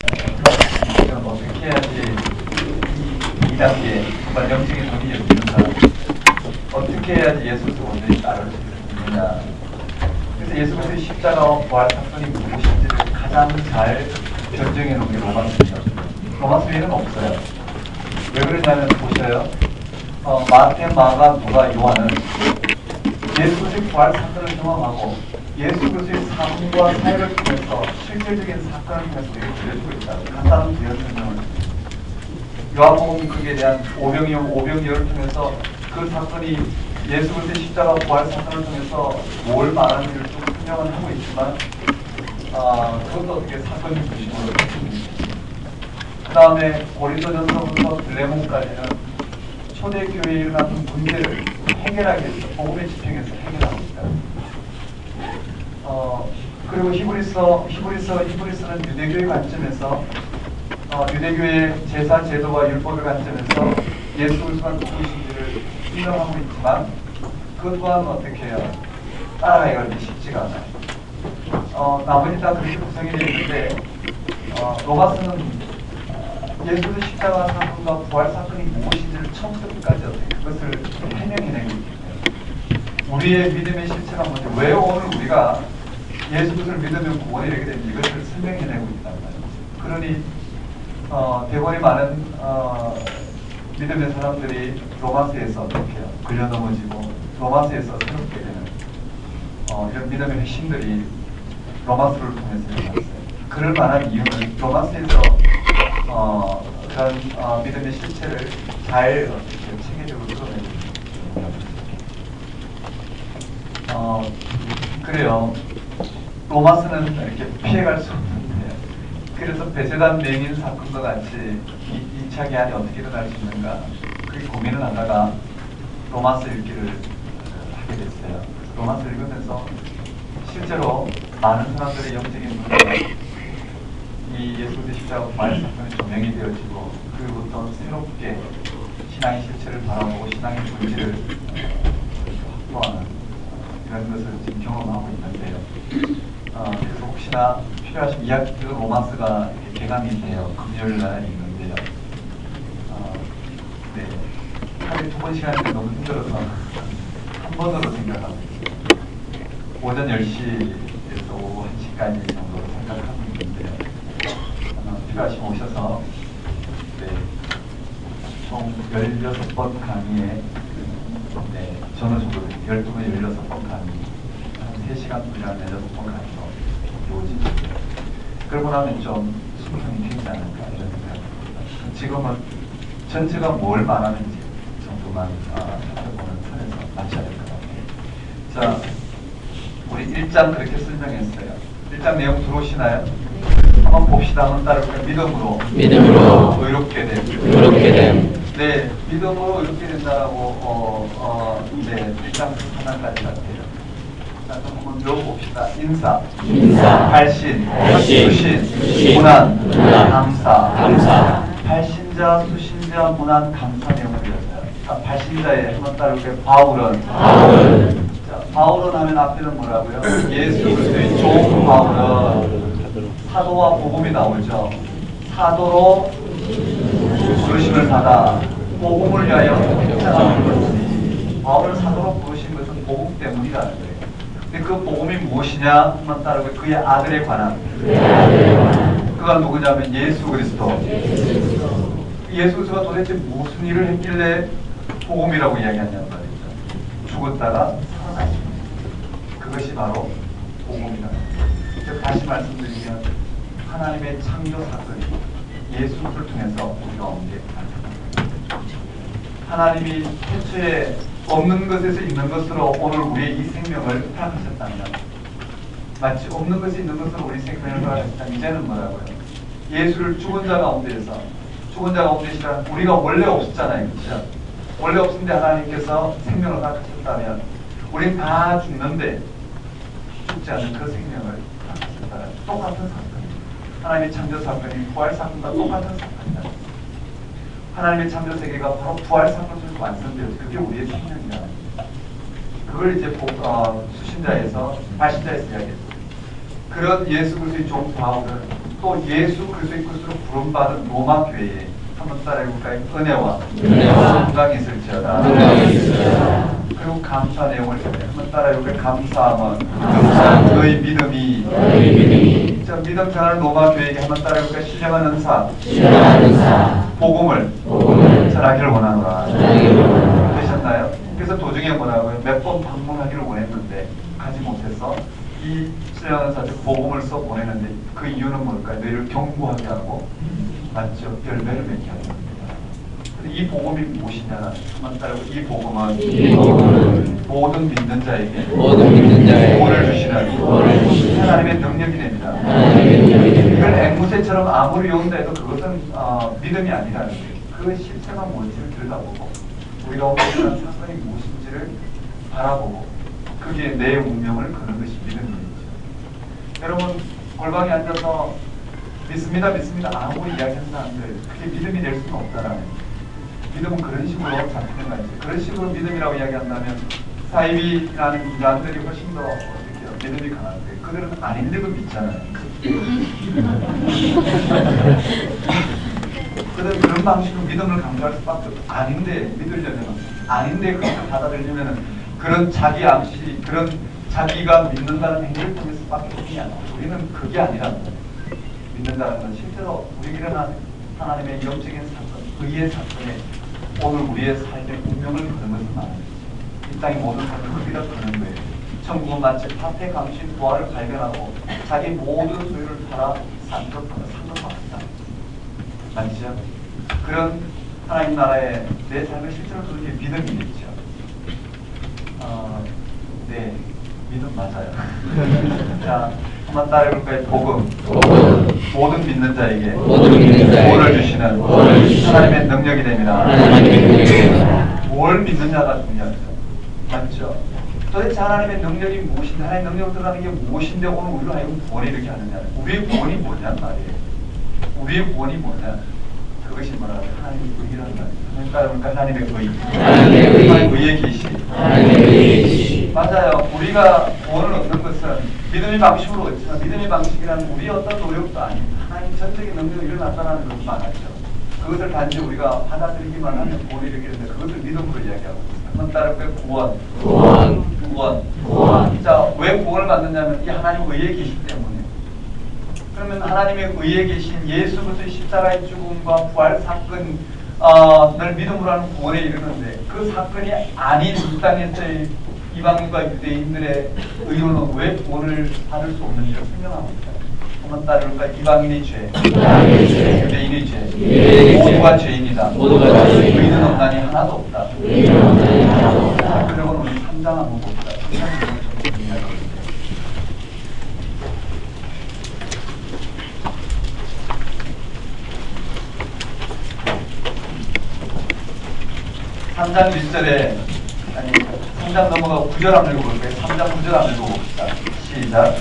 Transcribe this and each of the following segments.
지금 어떻게 해야지 이 단계에 정말 영적인 돈이 열리는가? 어떻게 해야지 예수를 온전히 따를 수 있느냐? 그래서 예수 그리스도의 십자가와 부활 사건이 무엇인지를 가장 잘 변증해 놓은 게 로마서입니다. 로마서 외에는 없어요. 왜 그러냐면 보셔요. 마태, 마가, 누가, 요한은 예수 그리스도의 부활 사건을 경험하고 예수 그리스도의 삶과 사역을 통해서 실질적인 사건을 통해서 우리에게 들려주고 있다. 간단한 부연 설명을. 요한복음 그에 대한 오병이어를 통해서 그 사건이 예수 그리스도의 십자가 부활 사건을 통해서 뭘 말하는지를 좀 설명을 하고 있지만 그것도 어떻게 사건의 중심으로 그 다음에 고린도전서부터 빌레몬까지는 초대교회에 일어나는 문제를 해결하기 위해서 복음에 집중해서 해결하고 있다. 그리고 히브리서는 유대교의 관점에서 유대교의 제사 제도와 율법의 관점에서 예수 그리스도가 누구이신지를 설명하고 있지만 그 또한 어떻게 해요? 따라가기가 쉽지가 않아요. 나머지 다 그렇게 구성이 되어 있는데 로마서는 예수의 십자가 사건과 부활 사건이 무엇인지를 처음부터 끝까지 어떻게 그것을 해명해내고 있기 때문에 우리의 믿음의 실체가 뭔지, 왜 오늘 우리가 예수 그리스도를 믿으면 구원이 되게 되는지 이것을 설명해내고 있단 말이에요. 그러니 대번에 많은 믿음의 사람들이 로마서에서 어떻게 해요? 걸려 넘어지고 로마서에서 새롭게 되는 이런 믿음의 핵심들이 로마서를 통해서 일어났어요. 그럴 만한 이유는 로마서에서 그런 믿음의 실체를 잘 체계적으로 끌어내고 그래요. 로마서는 이렇게 피해갈 수 없는데, 그래서 베세단 맹인 사건과 같이 2차 개안이 어떻게 일어날 수 있는가 그렇게 고민을 하다가 로마서 읽기를 하게 됐어요. 로마서 읽으면서 실제로 많은 사람들의 영적인 문제가 이 예수 그리스도의 십자가 부활 사건이 조명이 되어지고 그로부터 새롭게 신앙의 실체를 바라보고 신앙의 본질을 확보하는 이런 것을 지금 경험하고 있는데요. 그래서 혹시나 필요하시면 이야기도 로마서가 개강이 돼요. 금요일 날 있는데요. 네. 하루에 2번 시간인데 너무 힘들어서 한 번으로 생각하고 있어요. 오전 10시에서 오후 1시까지 정도로 생각하고 있는데요. 필요하시면 오셔서 네, 총 16번 강의에 저는 정도 12번, 16번 강의 한 3시간 분량 16번 강의로 이루어집니다. 그러고 나면 좀 수능이 되지 않을까 이런 생각입니다. 지금은 전체가 뭘 말하는지 정도만 살펴보는 선에서 마쳐야 될 것 같아요. 자, 우리 1장 그렇게 설명했어요. 1장 내용 들어오시나요? 한번 봅시다. 한번 따라볼까요? 믿음으로 의롭게 됨. 네, 믿음으로 의롭게 된다라고 네, 1장 하나까지 같아요. 자, 그럼 한번 외워봅시다. 인사, 발신, 수신, 문안, 감사. 발신자, 수신자, 문안, 감사 내용을 배웠어요. 자, 발신자에 한번 따라볼까요? 바울은. 자, 바울은 하면 앞에는 뭐라고요? 예수 그리스도의 종 바울은 사도와 복음이 나오죠. 사도로 부르심을 받아 복음을 위하여 행하는 것이니 바울을 사도로 부르신 것은 복음 때문이라는 거예요. 근데 그 복음이 무엇이냐? 한번 따라보고 그의 아들에 관한. 그가 누구냐면 예수 그리스도. 예수 그리스도가 도대체 무슨 일을 했길래 복음이라고 이야기하냐는 말이죠. 죽었다가 살아났습니다. 그것이 바로 복음이라는 거예요. 다시 말씀드리면 하나님의 창조 사건이 예수 그리스도를 통해서 우리가 얻게 됩니다. 하나님이 태초에 없는 것에서 있는 것으로 오늘 우리의 이 생명을 허락하셨다면, 마치 없는 것이 있는 것으로 우리 생명을 허락하셨다면 이제는 뭐라고요? 예수를 죽은 자 가운데에서, 죽은 자 가운데시란 우리가 원래 없었잖아요. 그렇죠? 원래 없었는데 하나님께서 생명을 허락하셨다면 우린 다 죽는데 죽지 않는 그 생명을 허락하셨다면 똑같은 사건. 하나님의 창조 사건이 부활 사건과 똑같은 사건이다. 하나님의 창조 세계가 바로 부활 사건으로 완성되어서 그게 우리의 생명이다. 그걸 이제 수신자에서 발신자에서 이야기했어요. 그런 예수 그리스도의 종 바울은 또 예수 그리스도의 것으로 부름받은 로마 교회에 한번 따라해볼까요? 은혜와 평강이 있을지어다. 그리고 감사 내용을 한번 따라해볼까요? 감사함은 너희 믿음이 자, 믿음 생활 로마 교회에게 한번 따라해볼까요? 신령한 은사 복음을 전하기를 원하노라. 되셨나요? 그래서 도중에 뭐라고요? 몇 번 방문하기를 원했는데 가지 못해서 이 신령한 은사 즉 복음을 써 보내는데 그 이유는 뭘까요? 너희를 경고하게 하고 맞죠? 열매를 맺게 하는 겁니다. 이 복음이 무엇이냐? 한번 따라고 이 복음은 모든 믿는 자에게 구원을 주시는 하나님의 능력이 됩니다. 이걸 앵무새처럼 아무리 외운다 해도 그것은 믿음이 아니라는 거예요. 그 실체가 뭔지를 들여다보고 우리가 오늘이라는 사건이 무엇인지를 바라보고 그게 내 운명을 거는 것이 믿음이죠. 여러분 골방에 앉아서 믿습니다 아무리 이야기하는 사람들 그게 믿음이 될 수는 없다라는 믿음은 그런 식으로 잡히는 거지. 그런 식으로 믿음이라고 이야기한다면 사이비라는 인간들이 훨씬 더 어떻게 믿음이 강한데 그들은 아닌데도 믿잖아요. 그들은 그런 방식으로 믿음을 강조할 수밖에 없어. 아닌데 믿으려면 아닌데 그것을 받아들이려면 그런 자기 암시 그런 자기가 믿는다는 행위를 통해서 밖에 없지 않아. 우리는 그게 아니라 믿는다는 건 실제로 우리에게는 하나님의 영적인 사건, 의의 사건에 오늘 우리의 삶의 운명을 거는 것을 말하는 거죠. 이 땅의 모든 사람을 거기다 거는 거예요. 천국은 마치 밭에 감춘 부활을 발견하고 자기 모든 소유를 팔아 상급받았다. 맞죠? 그런 하나님 나라의 내 삶의 실제로 그런 게 믿음이겠죠. 네, 믿음 맞아요. 자, 한번 따라해볼까요? 복음. 모든 믿는 자에게 구원을 주시는 하나님의 능력이 됩니다. 뭘 믿느냐가 중요하죠. 맞죠? 도대체 하나님의 능력이 무엇인데 하나님의 능력을 들어가는 게 무엇인데 오늘 우리로 하여금 구원을 이렇게 하느냐. 우리의 구원이 뭐냐 말이에요. 우리의 구원이 뭐냐. 그것이 뭐라고 해요? 하나님의 의라는 말이에요. 하나님 따라볼까? 하나님의 의. 하나님의 의의 계시. 맞아요. 우리가 구원을 얻는 것은 믿음의 방식으로 얻지만 믿음의 방식이라는 우리의 어떤 노력도 아니고 하나님 전적인 능력이 일어났다는 것을 말하죠. 그것을 단지 우리가 받아들이기만 하면 구원이 이렇게 되는데 그것을 믿음으로 이야기하고 한번 따라볼까요? 구원. 자, 왜 구원을 받느냐면 이 하나님 의에 계시기 때문에. 그러면 하나님의 의에 계신 예수 그리스도의 십자가의 죽음과 부활 사건을 믿음으로 하는 구원에 이르는데 그 사건이 아닌 이 땅에서의 이방인과 유대인들의 의로는 왜 구원을 받을 수 없는지를 설명합니다. 한번 따를까? 이방인의 죄, 유대인의 죄, 모두가 죄인이다. 의인은 없나니 하나도 없다. 그리고 우리 3장 한번 봅시다. 3장 1절에 아니 3장 넘어가고 9절 한번 읽어볼까요? 3장 9절 한번 읽어봅시다. 시작.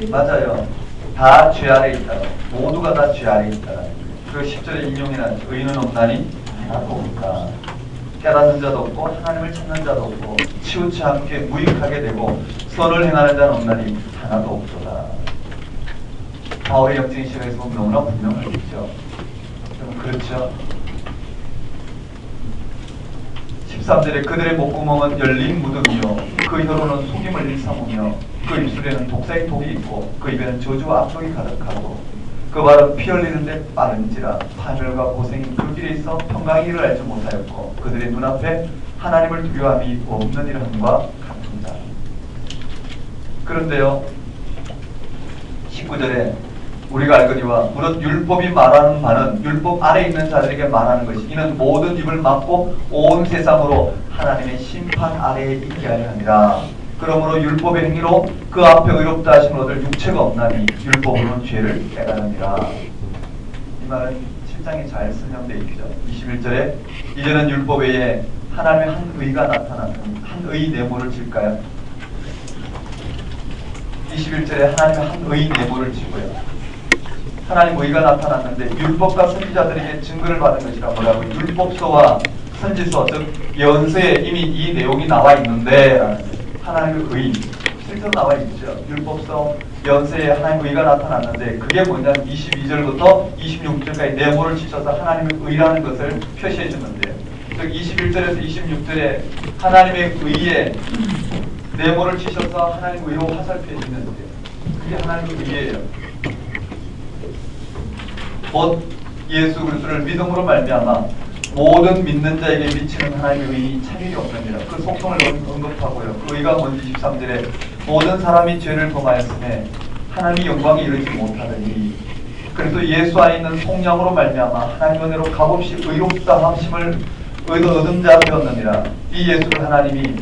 맞아요. 다 죄 아래 있다. 모두가 다 죄 아래 있다. 그 10절에 인용이란 의인은 없나니 하나도 없다. 깨닫는 자도 없고 하나님을 찾는 자도 없고 치우치 함께 무익하게 되고 선을 행하는 자는 없나니 하나도 없도다. 바울의 영적인 시각에서 보면 너무나 분명하겠죠. 그렇죠. 13절에 그들의 목구멍은 열린 무덤이요 그 혀로는 속임을 일삼으며 그 입술에는 독사의 독이 있고 그 입에는 저주와 악독이 가득하고 그 발은 피 흘리는데 빠른지라 파멸과 고생이 그 길에 있어 평강이를 알지 못하였고 그들의 눈앞에 하나님을 두려워함이 없는 일함과 같습니다. 그런데요 19절에 우리가 알거니와 무릇 율법이 말하는 바는 율법 아래 있는 자들에게 말하는 것이 이는 모든 입을 막고 온 세상으로 하나님의 심판 아래에 있게 하려 함이라. 그러므로 율법의 행위로 그 앞에 의롭다 하심을 얻을 육체가 없나니 율법으로는 죄를 깨달으니라. 이 말은 7장에 잘 설명되어 있죠. 21절에 이제는 율법 외에 하나님의 한 의가 나타나는 한 의 내모를 질까요? 21절에 하나님의 한 의 내모를 지고요. 하나님 의가 나타났는데 율법과 선지자들에게 증거를 받은 것이라 뭐라고 율법서와 선지서 즉 예언서에 이미 이 내용이 나와 있는데 하나님의 의 실제로 나와 있죠. 율법서 예언서에 하나님의 의가 나타났는데 그게 뭐냐면 22절부터 26절까지 네모를 치셔서 하나님의 의라는 것을 표시해 주는데요. 즉 21절에서 26절에 하나님의 의에 네모를 치셔서 하나님의 의로 화살표해 주는데요. 그게 하나님의 의예요. 곧 예수 그리스도를 믿음으로 말미암아 모든 믿는 자에게 미치는 하나님의 의이 차별이 없느니라. 그 속성을 언급하고요. 그 의가 뭔지 13절에 모든 사람이 죄를 범하였음에 하나님의 영광에 이르지 못하더니 그래도 예수 안에 있는 속량으로 말미암아 하나님 은혜로 값없이 의롭다 하심을 얻은 자 되었느니라. 이 예수를 하나님이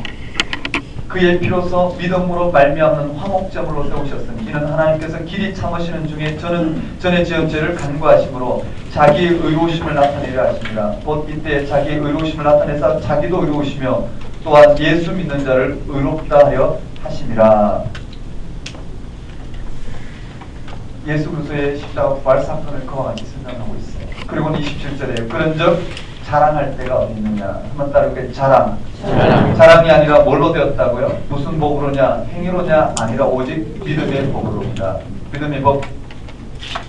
그의 피로서 믿음으로 말미암는 화목제물로 세우셨으니 이는 하나님께서 길이 참으시는 중에 전에 지은 죄를 간구하심으로 자기의 의로우심을 나타내려 하십니다. 곧 이때 자기의 의로우심을 나타내서 자기도 의로우시며 또한 예수 믿는 자를 의롭다 하여 하심이라. 예수 그리스도의 십자가 부활 사건을 그와 같이 설명하고 있어요. 그리고는 27절에 그런즉 자랑할 때가 어디 있느냐. 한번 따르게 자랑이 아니라 뭘로 되었다고요? 무슨 복으로냐? 행위로냐? 아니라 오직 믿음의 복으로입니다. 믿음의 복.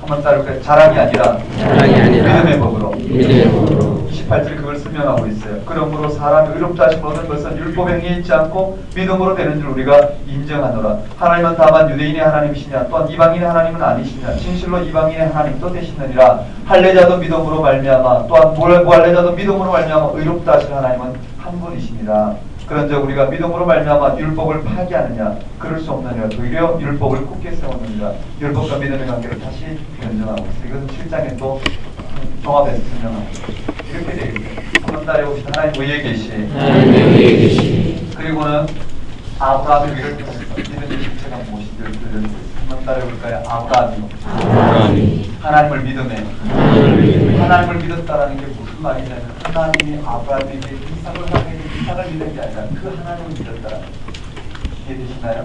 한번 따르게 자랑이 아니라 믿음의 복으로. 28절 그걸 설명하고 있어요. 그러므로 사람이 의롭다 하심을 얻은 것은 율법 행위에 있지 않고 믿음으로 되는 줄 우리가 인정하노라. 하나님은 다만 유대인의 하나님이시냐 또한 이방인의 하나님은 아니시냐. 진실로 이방인의 하나님도 되시느니라. 할례자도 믿음으로 말미암아 또한 무할례자도 믿음으로 말미암아 의롭다 하신 하나님은 한 분이시니라. 그런즉 우리가 믿음으로 말미암아 율법을 파기하느냐? 그럴 수 없느니라. 오히려 율법을 굳게 세우느니라. 율법과 믿음의 관계를 다시 변증하고 있어요. 이것은 7장에 또 종합해서 설명하고 있어요. 이렇게 되어 있어요. 한번 따라해봅시다. 하나님 의에 계시. 그리고는 아브라함의 위를 통해서 믿음의 실체가 무엇인지를 들려주고 한번 따라해볼까요? 아브라함이 하나님을 믿음에 하나님을 믿었다라는 게 무슨 말이냐면 하나님이 아브라함에게 이삭을 하게 이삭을 믿은 게 아니라 그 하나님을 믿었다라는 이해되시나요?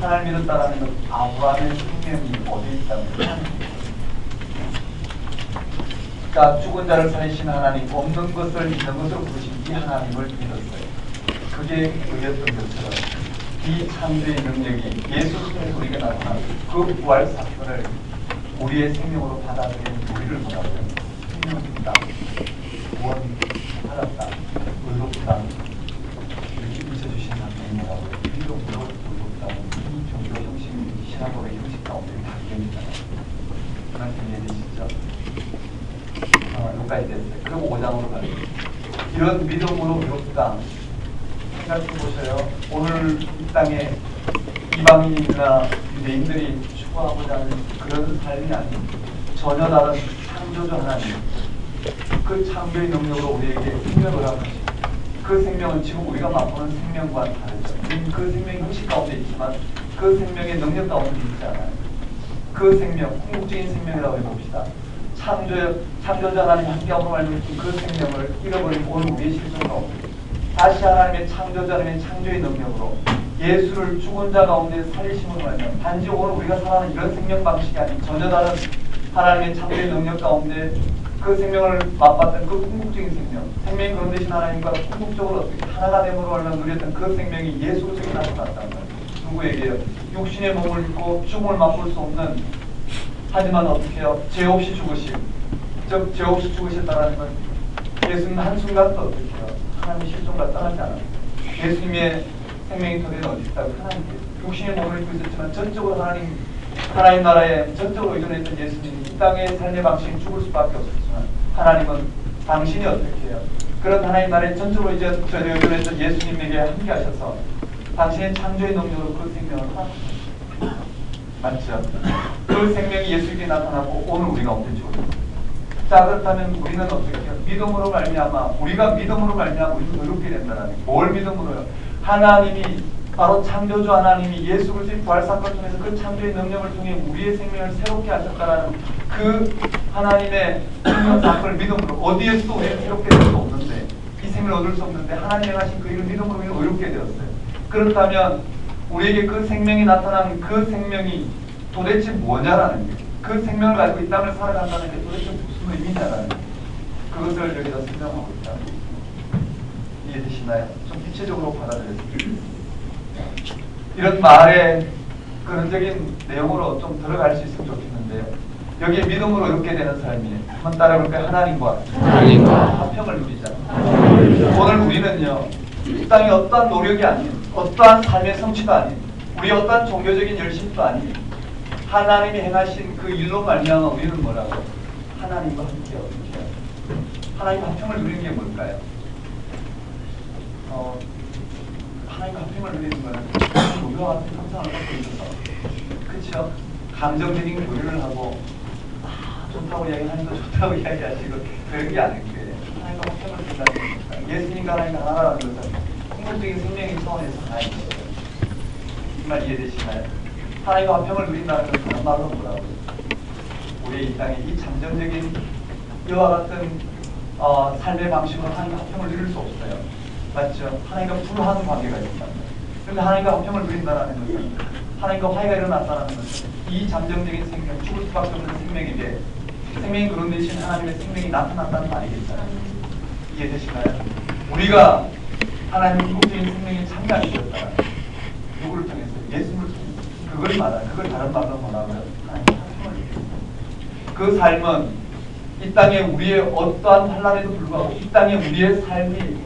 하나님을 믿었다라는 건 아브라함의 생명이 어디에 있다는 그러니까 죽은 자를 살리신 하나님, 없는 것을 있는 것으로 부르신 이 하나님을 믿었어요. 그게 의였던 것처럼 이 창조의 능력이 예수를 통해서 우리에게 나타나고 그 부활 사건을 우리의 생명으로 받아들이는 우리를 뭐라고요? 생명이다, 구원 받았다, 의롭다 이렇게 비춰주신 하나님이 뭐라고요? 의롭고 의롭다 이 종교 형식, 신앙고의 형식 가운데 다 기억이잖아요. 그런 이해되시죠? 여기까지 됐어요. 그리고 5장으로 가요. 이런 믿음으로 의롭다. 생각해 보셔요. 오늘 이 땅에 이방인이나 유대인들이 추구하고자 하는 그런 삶이 아닌 전혀 다른 창조주 하나님. 그 창조의 능력으로 우리에게 생명을 하시고 그 생명은 지금 우리가 맛보는 생명과 다르죠. 그 생명이 형식 가운데 있지만 그 생명의 능력 가운데 있지 않아요. 그 생명, 궁극적인 생명이라고 해봅시다. 창조자 하나님 함께함으로 말미암아 그 생명을 잃어버린 오늘 우리의 실존 가운데 다시 하나님의 창조자 하나님의 창조의 능력으로 예수를 죽은 자 가운데 살리심으로 말미암아 단지 오늘 우리가 살아가는 이런 생명 방식이 아닌 전혀 다른 하나님의 창조의 능력 가운데 그 생명을 맛봤던 그 궁극적인 생명이 그런 대신 하나님과 궁극적으로 어떻게 하나가 됨으로 얼마나 누렸던 그 생명이 예수 그리스도에 나타났다는 거예요. 누구에게요? 육신의 몸을 입고 죽음을 맛볼 수 없는 하지만 어떻게 해요? 죄 없이 죽으심. 즉 죄 없이 죽으셨다는 건 예수님 한순간도 어떻게 해요? 하나님의 실존과 떠나지 않아요. 예수님의 생명이 도대체 어디 있다고? 하나님께 육신의 몸을 입고 있었지만 전적으로 하나님 나라에 전적으로 의존했던 예수님이 이 땅의 삶의 방식이 죽을 수밖에 없었지만 하나님은 당신이 어떻게 해요? 그런 하나님 나라에 전적으로 의존했던 예수님에게 함께 하셔서 당신의 창조의 능력으로 그 생명을 허락하셨어요. 맞죠? 그 생명이 예수에게 나타나고 오늘 우리가 없는 줄. 자 그렇다면 우리는 어떻게 해요? 믿음으로 말미암아 우리가 믿음으로 말미암아 우리는 의롭게 된다는 게 뭘 믿음으로요? 하나님이 바로 창조주 하나님이 예수 그리스도의 부활 사건을 통해서 그 창조의 능력을 통해 우리의 생명을 새롭게 하셨다라는 그 하나님의 생명 사건을 믿음으로 어디에서도 우리는 새롭게 될 수 없는데 이 생명을 얻을 수 없는데 하나님이 하신 그 일을 믿음으로 우리는 의롭게 되었어요. 그렇다면 우리에게 그 생명이 나타난 그 생명이 도대체 뭐냐라는 게 그 생명을 가지고 이 땅을 살아간다는 게 도대체 무슨 의미냐라는 게 그것을 여기서 설명하고 있다. 이해되시나요? 좀 구체적으로 받아들였습니다. 이런 말의 근원적인 내용으로 좀 들어갈 수 있으면 좋겠는데요. 여기에 믿음으로 얻게 되는 삶이 한번 따라볼까요? 하나님과 화평을 누리자. 오늘 우리는요, 이 땅에 어떠한 노력이 아닌, 어떠한 삶의 성취도 아닌, 우리 어떠한 종교적인 열심도 아닌 하나님이 행하신 그 일로 말미암아 우리는 뭐라고? 하나님과 함께 어떻게 해요? 하나님과 화평을 누리는 게 뭘까요? 하나님과 화평을 누리는 거는 우리와 같은 형상을 갖고 있어서, 그렇죠? 감정적인 교류를 하고 좋다고 이야기하니까 좋다고 이야기하시고 그런 게 아닌 거예요. 하나님과 화평을 누린다는 겁니다. 예수님과 하나님과 하나라는 것은 궁극적인 생명의 차원에서 하나인 거예요. 이 말 이해되시나요? 하나님과 화평을 누린다는 것은 다른 말로 뭐라고요? 우리 이 땅에 이 잠정적인 이와 같은 삶의 방식으로 하나님과 화평을 누릴 수 없어요. 맞죠? 하나님과 불화한 관계가 있습니다. 그런데 하나님과 화평을 누린다는 것은 하나님과 화해가 일어났다는 것은 이 잠정적인 생명, 죽을 수밖에 없는 생명에게 생명이 그런 대신 하나님의 생명이 나타났다는 말이겠잖아요. 이해되시나요? 우리가 하나님의 궁극적인 생명에 참여하게 되었다. 누구를 통해서? 예수를 통해서. 그걸 다른 말로 뭐라고요? 하나님의 화평을 누리는. 그 삶은 이 땅에 우리의 어떠한 환난에도 불구하고 이 땅에 우리의 삶이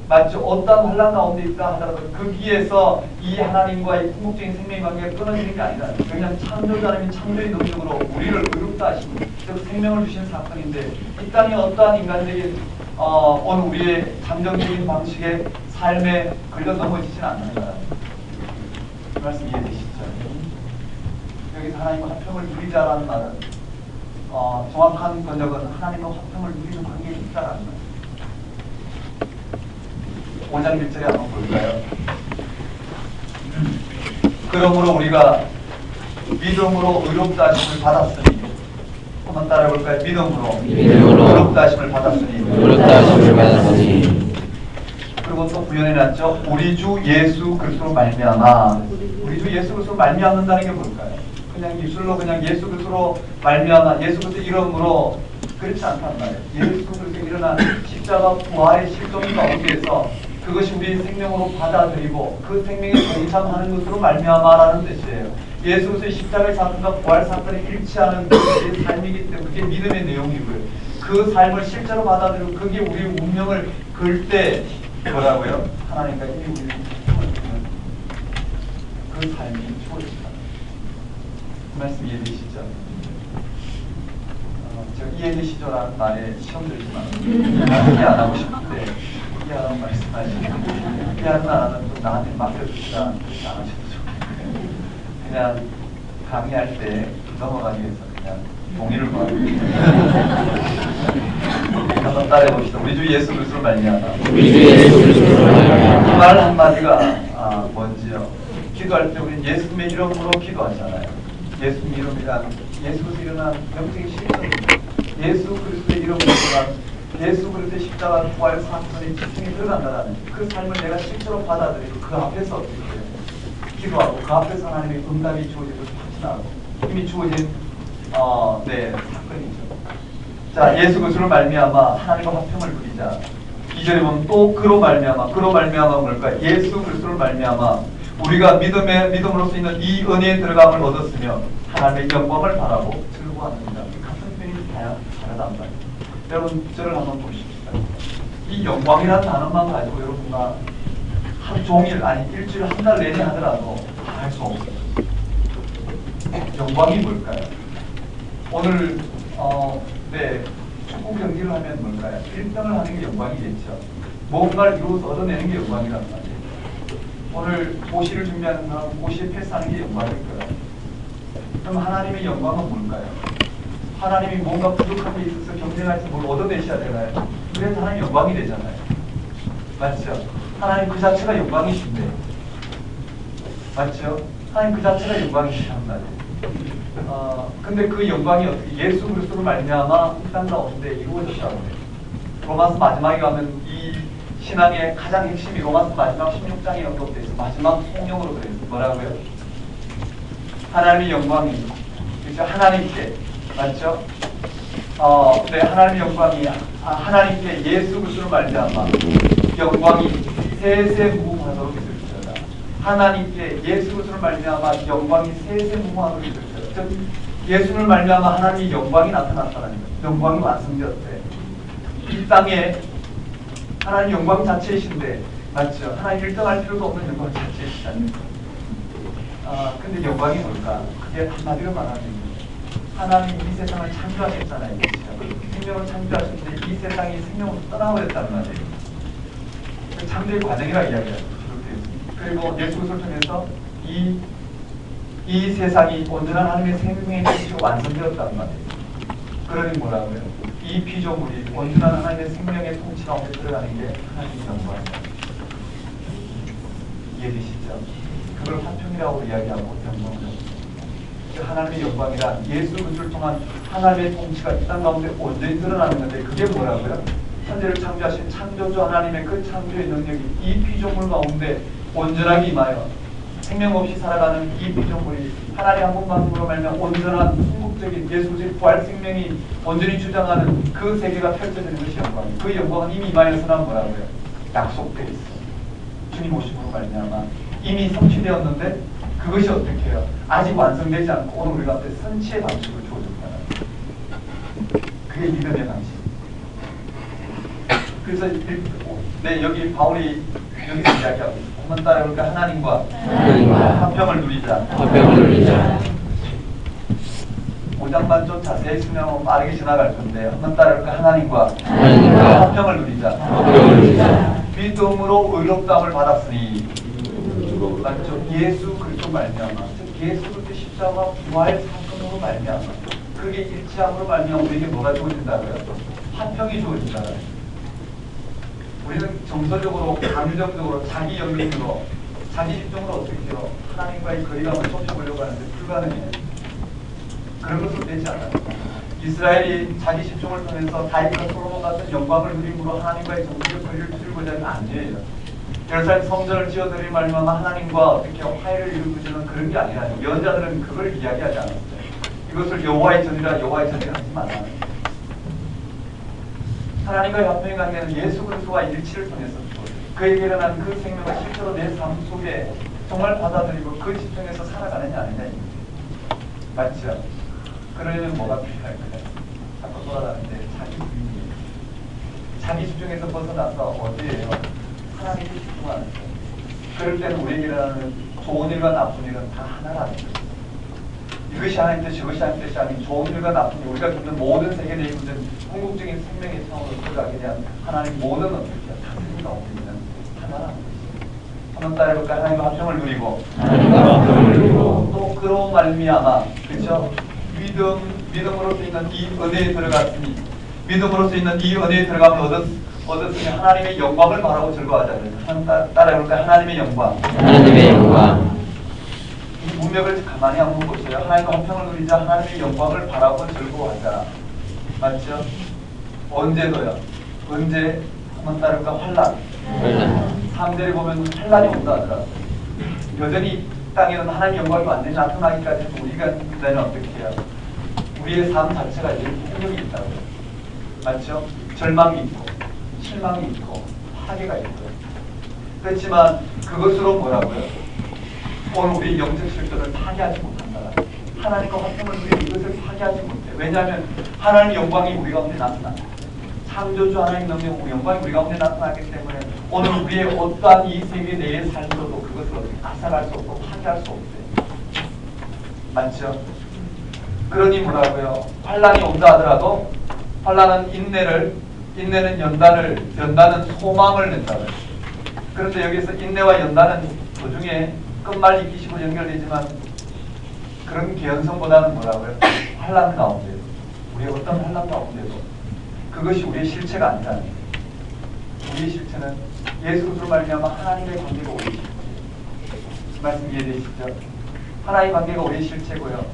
맞죠? 어떠한 환난 가운데 있다 하더라도 거기에서 이 하나님과의 궁극적인 생명의 관계가 끊어지는 게 아니라 그냥 창조주 하나님이 창조의 능력으로 우리를 의롭다 하시고 즉 생명을 주신 사건인데 이 땅에 어떠한 인간적인 오늘 우리의 잠정적인 방식의 삶에 걸려 넘어지진 않는다. 그 말씀 이해되시죠? 여기서 하나님과 화평을 누리자라는 말은 정확한 번역은 하나님과 화평을 누리는 관계에 있다라는 거예요. 5장 1절에 한번 볼까요? 그러므로 우리가 믿음으로 의롭다 하심을 받았으니 한번 따라볼까요? 믿음으로 의롭다 하심을 받았으니 그리고 또 구현해놨죠. 우리 주 예수 그리스도로 말미암아. 우리 주 예수 그리스도로 말미암는다는 게 뭘까요? 그냥 입술로 그냥 예수 그리스도로 말미암아 예수 그리스도 이름으로 그렇지 않단 말이에요. 예수 그리스도 일어난 십자가 부활의 실존 가운데에서 그것이 우리의 생명으로 받아들이고 그 생명에 동참하는 것으로 말미암아라는 뜻이에요. 예수 그리스도의 십자가의 사건과 부활 사건에 일치하는 것이 삶이기 때문에 그게 믿음의 내용이고요. 그 삶을 실제로 받아들이고 그게 우리의 운명을 걸 때 뭐라고요? 하나님과 이미 우리를 품어주는 그 삶이 주어집니다. 그 말씀 이해되시죠? 제가 이해되시죠라는 말에 시험 들지만 이해 안 하고 싶은데 이해하라는 말씀하시고 이해하는 나라는 좀 나한테 맡겨주시라 그렇게 안 하셔도 좋겠어요. 그냥 강의할 때 넘어가기 위해서 그냥 동의를 구합니다. 한번 따라해 봅시다. 우리 주 예수 그리스도로 말미암아. 이 말 한마디가 뭔지요? 기도할 때 우리는 예수님의 이름으로 기도하잖아요. 예수님 이름이란 예수 그리스도 일어난 영적인 실존입니다. 예수 그리스도의 이름으로 일어난 예수 그리스도의 십자가 부활 사건의 지성이 들어간다는 그 삶을 내가 실제로 받아들이고 그 앞에서 어떻게 해요? 기도하고 그 앞에서 하나님의 응답이 주어지고 확신하고 이미 주어진 사건이죠. 자, 예수 그리스도로 말미암아 하나님과 화평을 누리자. 2절에 보면 또 그로 말미암아 뭘까요? 예수 그리스도로 말미암아 우리가 믿음으로써 있는 이 은혜의 들어감을 얻었으며 하나님의 영광을 바라고 즐거워합니다. 같은 표현이 다르단 말이에요. 여러분 저를 한번 보십시다. 이 영광이라는 단어만 가지고 여러분과 하루 종일 아니 일주일 한 달 내내 하더라도 다 할 수 없어요. 영광이 뭘까요? 오늘 축구 경기를 하면 뭘까요? 1등을 하는 게 영광이겠죠. 뭔가를 이루어서 얻어내는 게 영광이란 말이에요. 오늘 고시를 준비하는 사람 고시에 패스하는 게 영광일 거예요. 그럼 하나님의 영광은 뭘까요? 하나님이 뭔가 부족한 게 있어서 경쟁할 때 뭘 얻어내셔야 되나요? 그래서 하나님 영광이 되잖아요. 맞죠? 하나님 그 자체가 영광이신데 맞죠? 하나님 그 자체가 영광이시란 말이에요. 근데 그 영광이 어떻게 예수 그리스도로 말미암아 이 땅 가운데 이루어졌다고 해요. 로마서 마지막에 가면 이 신앙의 가장 핵심이 로마서 마지막 16장에 언급되어 있어요. 마지막 통용으로 그래요. 뭐라고요? 하나님의 영광이 그렇죠? 하나님께 맞죠? 하나님의 영광이 하나님께 예수 그리스도로 말미암아 영광이 세세무궁하도록 있을지어다. 하나님께 예수 그리스도를 말미암아 영광이 세세무궁하도록 있을지어다. 즉 예수를 말미암아 하나님의 영광이 나타났다는 거예요. 영광이 완성되었대. 이 땅에 하나님 영광 자체이신데, 맞죠? 하나님 1등할 필요도 없는 영광 자체이시잖아요. 근데 영광이 뭘까? 그게 한마디로 말하면 하나님 이 세상을 창조하셨잖아요. 생명을 창조하셨는데 이 세상이 생명을 떠나버렸단 말이에요. 그 창조의 과정이라 이야기해요. 그리고 예수 그리스도를 통해서 이 세상이 온전한 하나님의 생명의 뜻이 완성되었단 말이에요. 그러니 뭐라고요? 이 피조물이 온전한 하나님의 생명의 통치 가운데 들어가는 게 하나님의 영광이에요. 이해되시죠? 그걸 화평이라고 이야기하고 영광이라고. 하나님의 영광이라 예수 그리스도를 통한 하나님의 통치가 이 땅 가운데 온전히 드러나는 건데, 그게 뭐라고요? 천지를 창조하신 창조주 하나님의 그 창조의 능력이 이 피조물 가운데 온전하게 임하여 생명 없이 살아가는 이 피조물이 하나님 한 분만 힘으로 말면 온전한 궁극적인 예수 그리스도의 부활 생명이 온전히 주장하는 그 세계가 펼쳐지는 것이 영광이에요. 그 영광은 이미 임하여서는 뭐라고요? 약속되어 있어요. 주님 오심으로 말미암아 이미 성취되었는데 그것이 어떻게 해요? 아직 완성되지 않고 오늘 우리가 앞에 선치의 방식으로 주어졌잖아요. 그게 믿음의 방식. 그래서 여기 바울이 여기서 이야기하고 있어요. 한번 따라해볼까? 하나님과 화평을 누리자. 5장만 좀 자세히 설명하면 빠르게 지나갈 건데 한번 따라해볼까? 하나님과 화평을 누리자. 믿음으로 의롭다함을 받았으니, 맞죠? 예수 그리스도 말미암아, 즉 예수 그리스도 십자가 부활 사건으로 말미암아, 그게 일치함으로 말미암아 우리에게 뭐가 주어진다고요? 화평이 주어진다고요. 우리는 정서적으로, 감정적으로, 자기 연민으로, 자기 집중으로 어떻게 해요? 하나님과의 거리감을 좁혀보려고 하는데 불가능해요. 그런 것은 되지 않아요. 이스라엘이 자기 집중을 통해서 다윗과 솔로몬 같은 영광을 누림으로 하나님과의 정서적 거리를 줄이고자 하는 아니에요. 예루살렘 성전을 지어드릴 말미암아 하나님과 어떻게 화해를 이루고자는 그런 게 아니라요. 여자들은 그걸 이야기하지 않았어요. 이것을 여호와의 전이라 여호와의 전이라 하지 말라는 거예요. 하나님과의 화평의 관계는 예수 그리스도와 일치를 통해서 그에게 일어난 그 생명을 실제로 내 삶 속에 정말 받아들이고 그 집중해서 살아가느냐 아니냐, 맞죠? 그러려면 뭐가 필요할까요? 자꾸 돌아가는데 자기 주인이에요. 자기 집중에서 벗어나서 어디에요? 하나님께 집중하는 거예요. 그럴 때는 우리에게 일어나는 좋은 일과 나쁜 일은 다 하나라는 거예요. 이것이 하나님 뜻, 저것이 하나님 뜻이 아닌 좋은 일과 나쁜 일, 우리가 겪는 모든 세계에 있는 궁극적인 생명의 상으로 들어가게 대한 하나님 모든 어떻게 다스림 가운데 있는 하나라는 것이죠. 한번 따라해볼까? 하나님과 화평을 누리고 또 그로 말미암아, 그렇죠? 믿음으로서 있는 이 은혜에 들어갔으니, 믿음으로서 있는 이 은혜에 들어가면 얻었으니 하나님의 영광을 바라고 즐거워하자면, 한번 따라해볼까? 하나님의 영광. 이 문맥을 가만히 한번 보세요. 하나님과 화평을 누리자, 하나님의 영광을 바라고 즐거워하자. 맞죠? 언제도요? 언제? 한번 따를까? 환란. 3절에 보면 환란이 온다 하더라고요. 여전히 땅에는 하나님의 영광이 완전히 나타나기까지 우리가 문제는 어떻게 해요? 우리의 삶 자체가 이렇게 폭력이 있다고요. 맞죠? 절망이 있고 실망이 있고 파괴가 있고요. 그렇지만 그것으로 뭐라고요? 오늘 우리 영적 실존을 파괴하지 못한다. 하나님과 화평을 위해 이것을 파괴하지 못해. 왜냐하면 하나님의 영광이 우리 가운데 나타나. 창조주 하나님 능력, 영광이 우리 가운데 나타나기 때문에 오늘 우리의 어떠한 이 세계 내의 삶으로도 그것을 어떻게 앗아갈 수 없고 파괴할 수 없어요. 맞죠? 그러니 뭐라고요? 환란이 온다 하더라도 환란은 인내는 연단은 소망을 낸다고요. 그런데 여기서 인내와 연단은 도중에 끝말잇기 식으로 연결되지만 그런 개연성보다는 뭐라고요? 환란 가운데, 우리의 어떤 환란 가운데도 그것이 우리의 실체가 아니라는 거예요. 우리의 실체는 예수 그리스도로 말미암아 하나님의 관계가 우리의 실체예요. 말씀 이해되시죠? 하나님의 관계가 우리의 실체고요.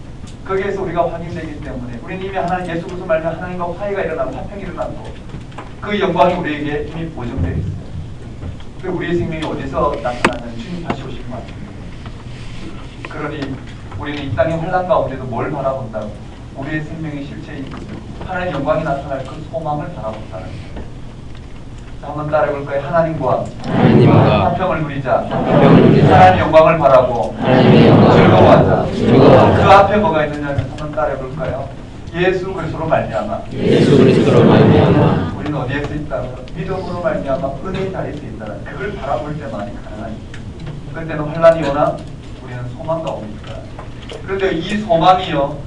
거기에서 우리가 확인되기 때문에 우리는 이미 하나님 예수 그리스도로 말미암아 하나님과 화해가 일어나고 화평이 일어나고 그 영광이 우리에게 이미 보증되어 있어요. 그 우리의 생명이 어디서 나타나는 주님 다시 오시는 말씀입니다. 그러니 우리는 이 땅의 환란 가운데도 뭘 바라본다고? 우리의 생명의 실체인 하나님의 영광이 나타날 그 소망을 바라본다는 거예요. 자, 한번 따라해볼까요? 하나님과 하나님과 화평을 누리자. 화평을 누리자. 하나님의 영광을 바라고 하나님의 영광을 즐거워하자. 즐거워하자. 그 앞에 뭐가 있느냐면 한번 따라해볼까요? 예수 그리스도로 말미암아 예수 그리스도로 말미암아 우리는 어디에 서 있다? 믿음으로 말미암아 은혜의 자리에 서 있다. 그걸 바라볼 때만이 가능하니. 그럴 때는 환란이 오나 우리는 소망과 옵니까? 그런데 이 소망이요,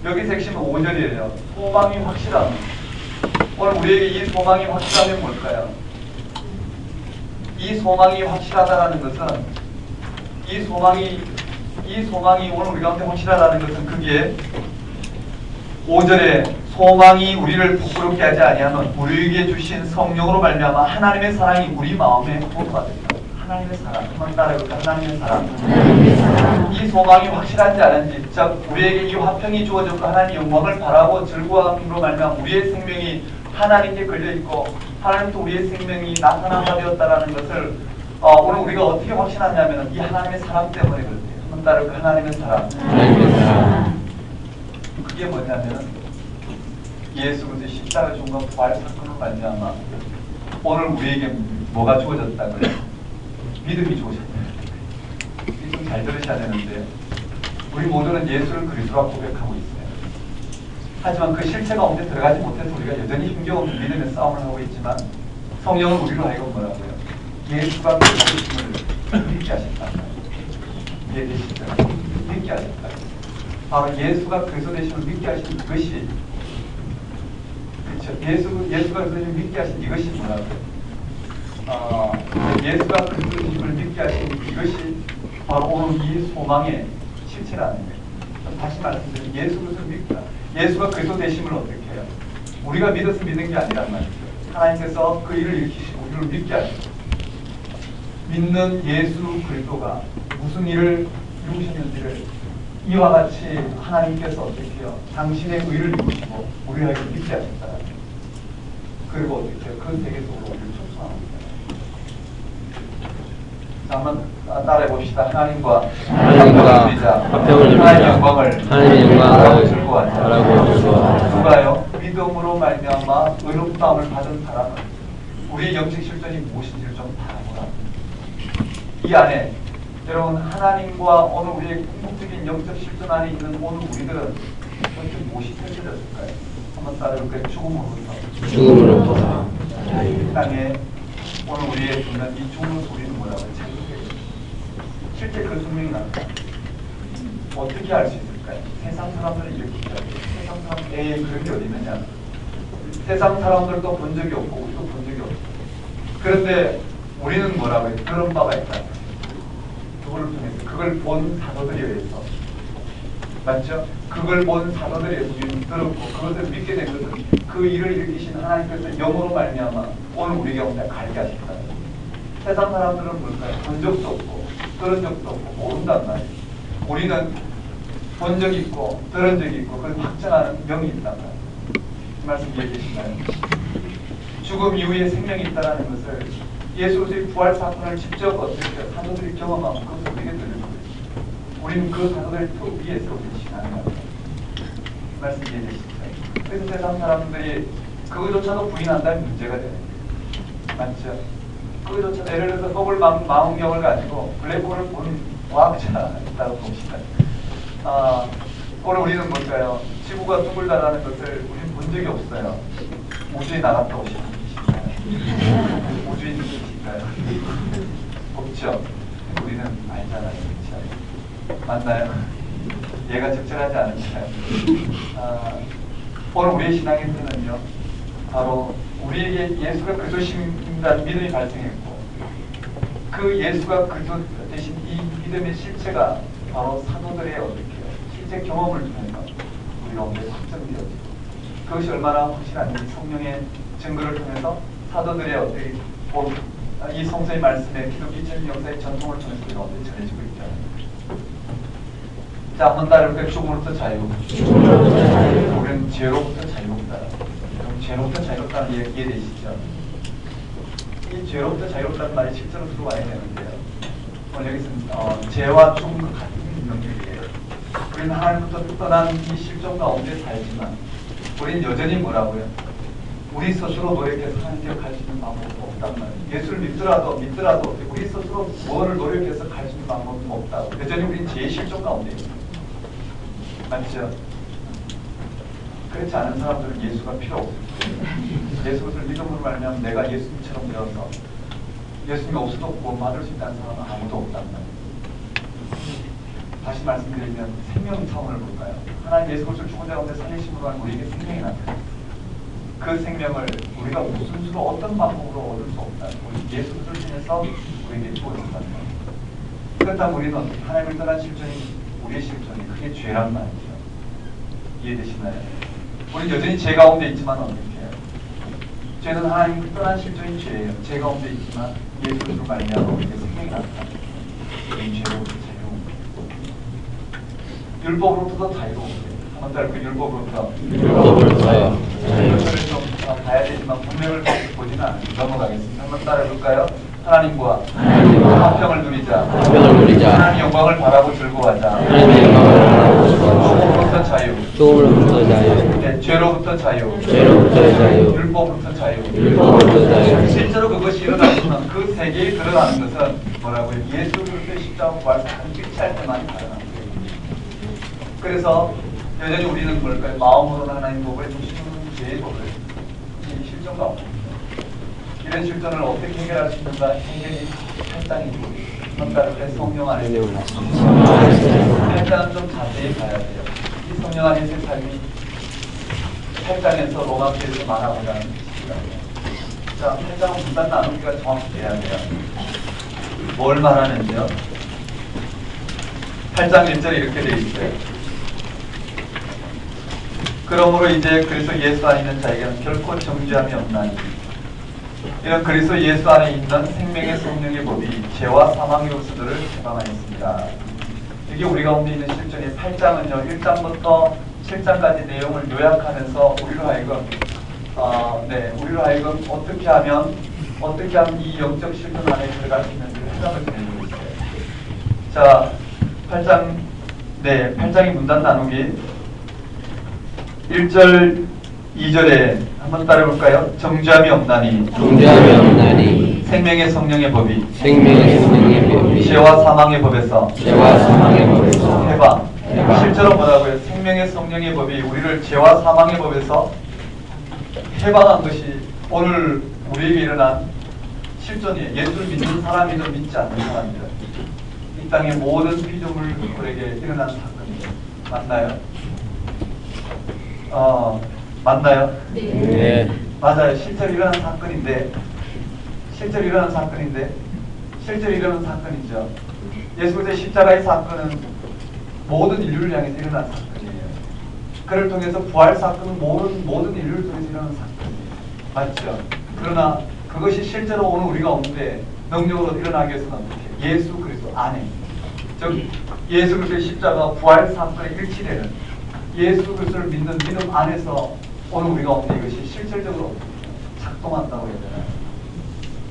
여기서 핵심은 5절이에요. 소망이 확실함. 오늘 우리에게 이 소망이 확실하면 뭘까요? 이 소망이 확실하다는 것은 이 소망이 오늘 우리 가운데 확실하다는 것은 그게 5절에 소망이 우리를 부끄럽게 하지 아니하면 우리에게 주신 성령으로 말미암아 하나님의 사랑이 우리 마음에 부어가 된다. 하나님의 사랑, 한번 따라해볼까? 하나님의 사랑. 이 소망이 확실한지 아닌지, 즉 우리에게 이 화평이 주어졌고 하나님의 영광을 바라고 즐거움으로 말미암아 우리의 생명이 하나님께 걸려 있고 하나님도 우리의 생명이 나타나게 되었다라는 것을 오늘 우리가 어떻게 확신하냐면 이 하나님의 사랑 때문에 그렇대요. 한번 따라해볼까? 하나님의 사랑. 하나님의 사랑. 그게 뭐냐면 예수 그리스도의 십자가 죽음과 부활 사건을 말미암아 오늘 우리에게 뭐가 주어졌다고요? 믿음이 주어졌다. 좀 잘 들으셔야 되는데요. 우리 모두는 예수를 그리스도라고 고백하고 있어요. 하지만 그 실체 가운데 들어가지 못해서 우리가 여전히 힘겨운 믿음의 싸움을 하고 있지만 성령은 우리로 하여금 뭐라고요? 예수가 그리스도를 믿게 하셨다. 이해되시죠? 믿게 하셨다. 바로 예수가 그리스도 되심을 믿게 하신 이것이, 그렇죠? 예수가 그리스도 되심을 믿게 하신 이것이 뭐라고요? 예수가 그리스도 되심을 믿게 하신 이것이 바로 오늘 이 소망의 실체라는 거예요. 다시 말씀드리면 예수 그리스도를 믿다. 예수가 그리스도 되심을 어떻게 해요? 우리가 믿어서 믿는 게 아니란 말이죠. 하나님께서 그 일을 일으키시고 우리를 믿게 하시고, 믿는 예수 그리스도가 무슨 일을 이루셨는지를 이와 같이 하나님께서 어떻게 해요? 당신의 의를 이루시고 우리에게 믿게 하셨다. 그리고 어떻게 해요? 그 세계 속으로 우리를 촉수합니다. 자, 한번 따라해 봅시다. 하나님과 화평을 누리자. 하나님의 영광을 하나님의 영광을 즐거워하자. 바라고 즐거워하자. 누가요? 믿음으로 말미암아 의롭다함을 받은 사람은 우리의 영적 실존이 무엇인지를 좀 바라보라. 이 안에 여러분, 하나님과 오늘 우리의 궁극적인 영적 실존 안에 있는 오늘 우리들은 도대체 무엇이 펼쳐졌을까요? 한번 따라해볼까요? 죽음으로부터 이 땅에 오늘 우리의 듣는 이 죽음의 소리는 뭐라고요? 자유예요. 실제 그 소명이 납니다. 어떻게 알 수 있을까요? 세상 사람들은 이렇게 얘기해요. 세상 사람들, 그런 게 어디 있느냐? 세상 사람들도 본 적이 없고 우리도 본 적이 없고, 그런데 우리는 뭐라고 해요? 그런 바가 있다. 그걸 통해서, 그걸 본 사도들에 의해서, 맞죠? 그걸 본 사도들에 의해서 우리는 들었고 그것을 믿게 된 것은 그 일을 일으키신 하나님께서 영으로 말미암아 오늘 우리 가운데 가르게 하셨다. 세상 사람들은 뭘까요? 본 적도 없고 들은 적도 없고 모른단 말이에요. 우리는 본 적이 있고 들은 적이 있고 그걸 확증하는 명이 있단 말이에요. 그 말씀 이해되시나요? 죽음 이후에 생명이 있다는 것을 예수 그리스도의 부활 사건을 직접 어떻게 사도들이 경험하고 그것을 우리에게 들려주고 있어요. 우리는 그 사도들의 틀 위에서 우리 신앙을 합니다. 그 말씀 이해되시죠? 그래서 세상 사람들이 그것조차도 부인한다면 문제가 되는 거예요. 맞죠? 그것조차도 예를 들어서 허블 망원경을 가지고 블랙홀을 본 과학자가 있다고 봅시다. 오늘 우리는 뭘까요? 지구가 둥글다라는 것을 우리는 본 적이 없어요. 우주에 나갔다 오신 분이신가요? 우주인이신가요? 없죠? 우리는 알잖아요. 그렇죠? 맞나요? 얘가 적절하지 않을까요? 오늘 우리의 신앙의 뜻은요, 바로 우리에게 예수가 그리스도신다는 믿음이 발생했고, 그 예수가 그리스도 대신 이 믿음의 실체가 바로 사도들의 어떻게 실제 경험을 통해서 우리 가운데 확정되어지고, 그것이 얼마나 확실한지 성령의 증거를 통해서 사도들의 어떻게 이 성서의 말씀에 기독교 역사의 전통을 통해서 우리 가운데 전해지고 있죠. 자, 한번 따라해볼까요? 죽음으로부터 자유. 우리는 죄로부터 자유롭다. 그럼 죄로부터 자유롭다는 얘기 이해되시죠? 이 죄로부터 자유롭다는 말이 실제로 들어와야 되는데요. 오늘 여기서는 죄와 죽음과 같은 명령이에요. 우리는 하나님부터 떠난 이 실존 가운데 살지만 우리는 여전히 뭐라고요? 우리 스스로 노력해서 하나님께 갈 수 있는 방법도 없고 없단 말이에요. 예수를 믿더라도 우리 스스로 뭐를 노력해서 갈 수 있는 방법은 없다고. 여전히 우리는 죄의 실존 가운데 있어요. 맞죠? 그렇지 않은 사람들은 예수가 필요 없어요. 예수를 믿음으로 말하면 내가 예수님처럼 되어서 예수님이 없어도 구원받을 수 있다는 사람은 아무도 없단 말이에요. 다시 말씀드리면 생명 차원을 볼까요? 하나님 예수 그리스도를 죽은 자 가운데 살리심으로 하는 우리에게 생명이 나타났어요. 그 생명을 우리가 무슨 수로 어떤 방법으로 얻을 수 없다. 우리 예수 그리스도를 통해서 우리에게 주어진다는 거예요. 그렇다면 우리는 하나님을 떠난 실존이 우리의 실존이 그게 죄란 말이죠. 이해되시나요? 우리는 여전히 죄 가운데 있지만 어떻게 해요? 죄는 하나님을 떠난 실존이 죄예요. 죄 가운데 있지만 예수 그리스도로 말미암아 우리에게 생명이 나타납니다. 이 죄로부터 율법으로부터 자유로운데 한번 따라 그 율법으로부터 율법을 좀 봐야 되지만 분명을 보지는 않아요. 넘어가겠습니다. 한번 따라해볼까요? 하나님과 화평을 누리자. 하나님 영광을 바라고 즐거워하자. 소금으로부터 자유. 네, 죄로부터 자유. 율법으로부터 자유. 실제로 그것이 일어나시면 그 세계에 드러나는 것은 뭐라고요? 예수 그리스도의 십자가 부활사건이 일치할 때만 가능합니다. 그래서 여전히 우리는 뭘까요? 마음으로는 하나님 법을 주시는 죄의 법을 이 실존과 없습니다. 이런 실존을 어떻게 해결할 수 있는가? 해결이 8장이고 뭔가를 성령 안에서 8장은 좀 자세히 봐야 돼요. 이 성령 안에서의 삶이 8장에서 로마서에서 말하고자는 뜻입니다. 자, 8장은 분단 나누기가 정확히 돼야 돼요. 뭘 말하는지요? 8장 1절에 이렇게 되어 있어요. 그러므로 이제 그리스도 예수 안에 있는 자에게는 결코 정죄함이 없나니 이런 그리스도 예수 안에 있는 생명의 성령의 법이 죄와 사망의 요소들을 해방하였습니다. 이게 우리 가운데 있는 실존의 8장은요 1장부터 7장까지 내용을 요약하면서 우리로 하여금 어떻게 하면 이 영적 실존 안에 들어갈 수 있는지를 해석을 드리고 있어요. 자, 8장의 문단 나누기 1절, 2절에 한번 따라볼까요? 정죄함이 없나니 생명의 성령의 법이 죄와 사망의 법에서 해방. 실제로 뭐라고요? 생명의 성령의 법이 우리를 죄와 사망의 법에서 해방한 것이 오늘 우리에게 일어난 실존이에요. 예수를 믿는 사람이든 믿지 않는 사람이든 이 땅의 모든 피조물들에게 일어난 사건이에요. 맞나요? 맞나요? 네. 맞아요. 실제로 일어난 사건인데 실제로 일어난 사건이죠. 예수 그리스도의 십자가의 사건은 모든 인류를 향해서 일어난 사건이에요. 그를 통해서 부활 사건은 모든 인류를 통해서 일어난 사건이에요. 맞죠? 그러나 그것이 실제로 오늘 우리가 없는데 능력으로 일어나기 위해서는 어떻게? 예수 그리스도 안에 즉 예수 그리스도의 십자가 부활 사건에 일치되는 예수 그리스도를 믿는 믿음 안에서 오늘 우리가 없는 이것이 실질적으로 작동한다고 해야 되나요?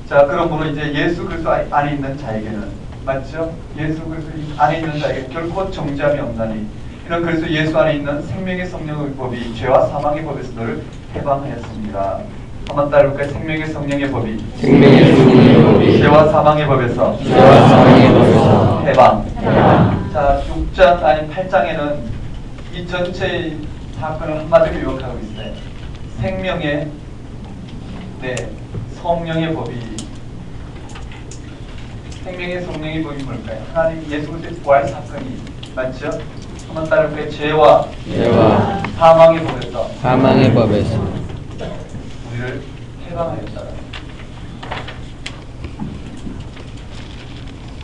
자, 그러므로 이제 예수 그리스도 안에 있는 자에게는 맞죠? 예수 그리스도 안에 있는 자에게 결코 정죄함이 없나니 이런 그리스도 예수 안에 있는 생명의 성령의 법이 죄와 사망의 법에서 너를 해방하였습니다. 한번 따라볼까요? 생명의 성령의 법이 죄와 사망의 법에서 해방. 자, 6장 아니 8장에는 이 전체의 사건을 한마디로 요약하고 있어요. 생명의 성령의 법이 생명의 성령의 법이 뭘까요? 하나님 예수 그리스도의 부활 사건이 맞죠? 한번 따라볼까요? 죄와 사망의 법에서 우리를 해방하였다.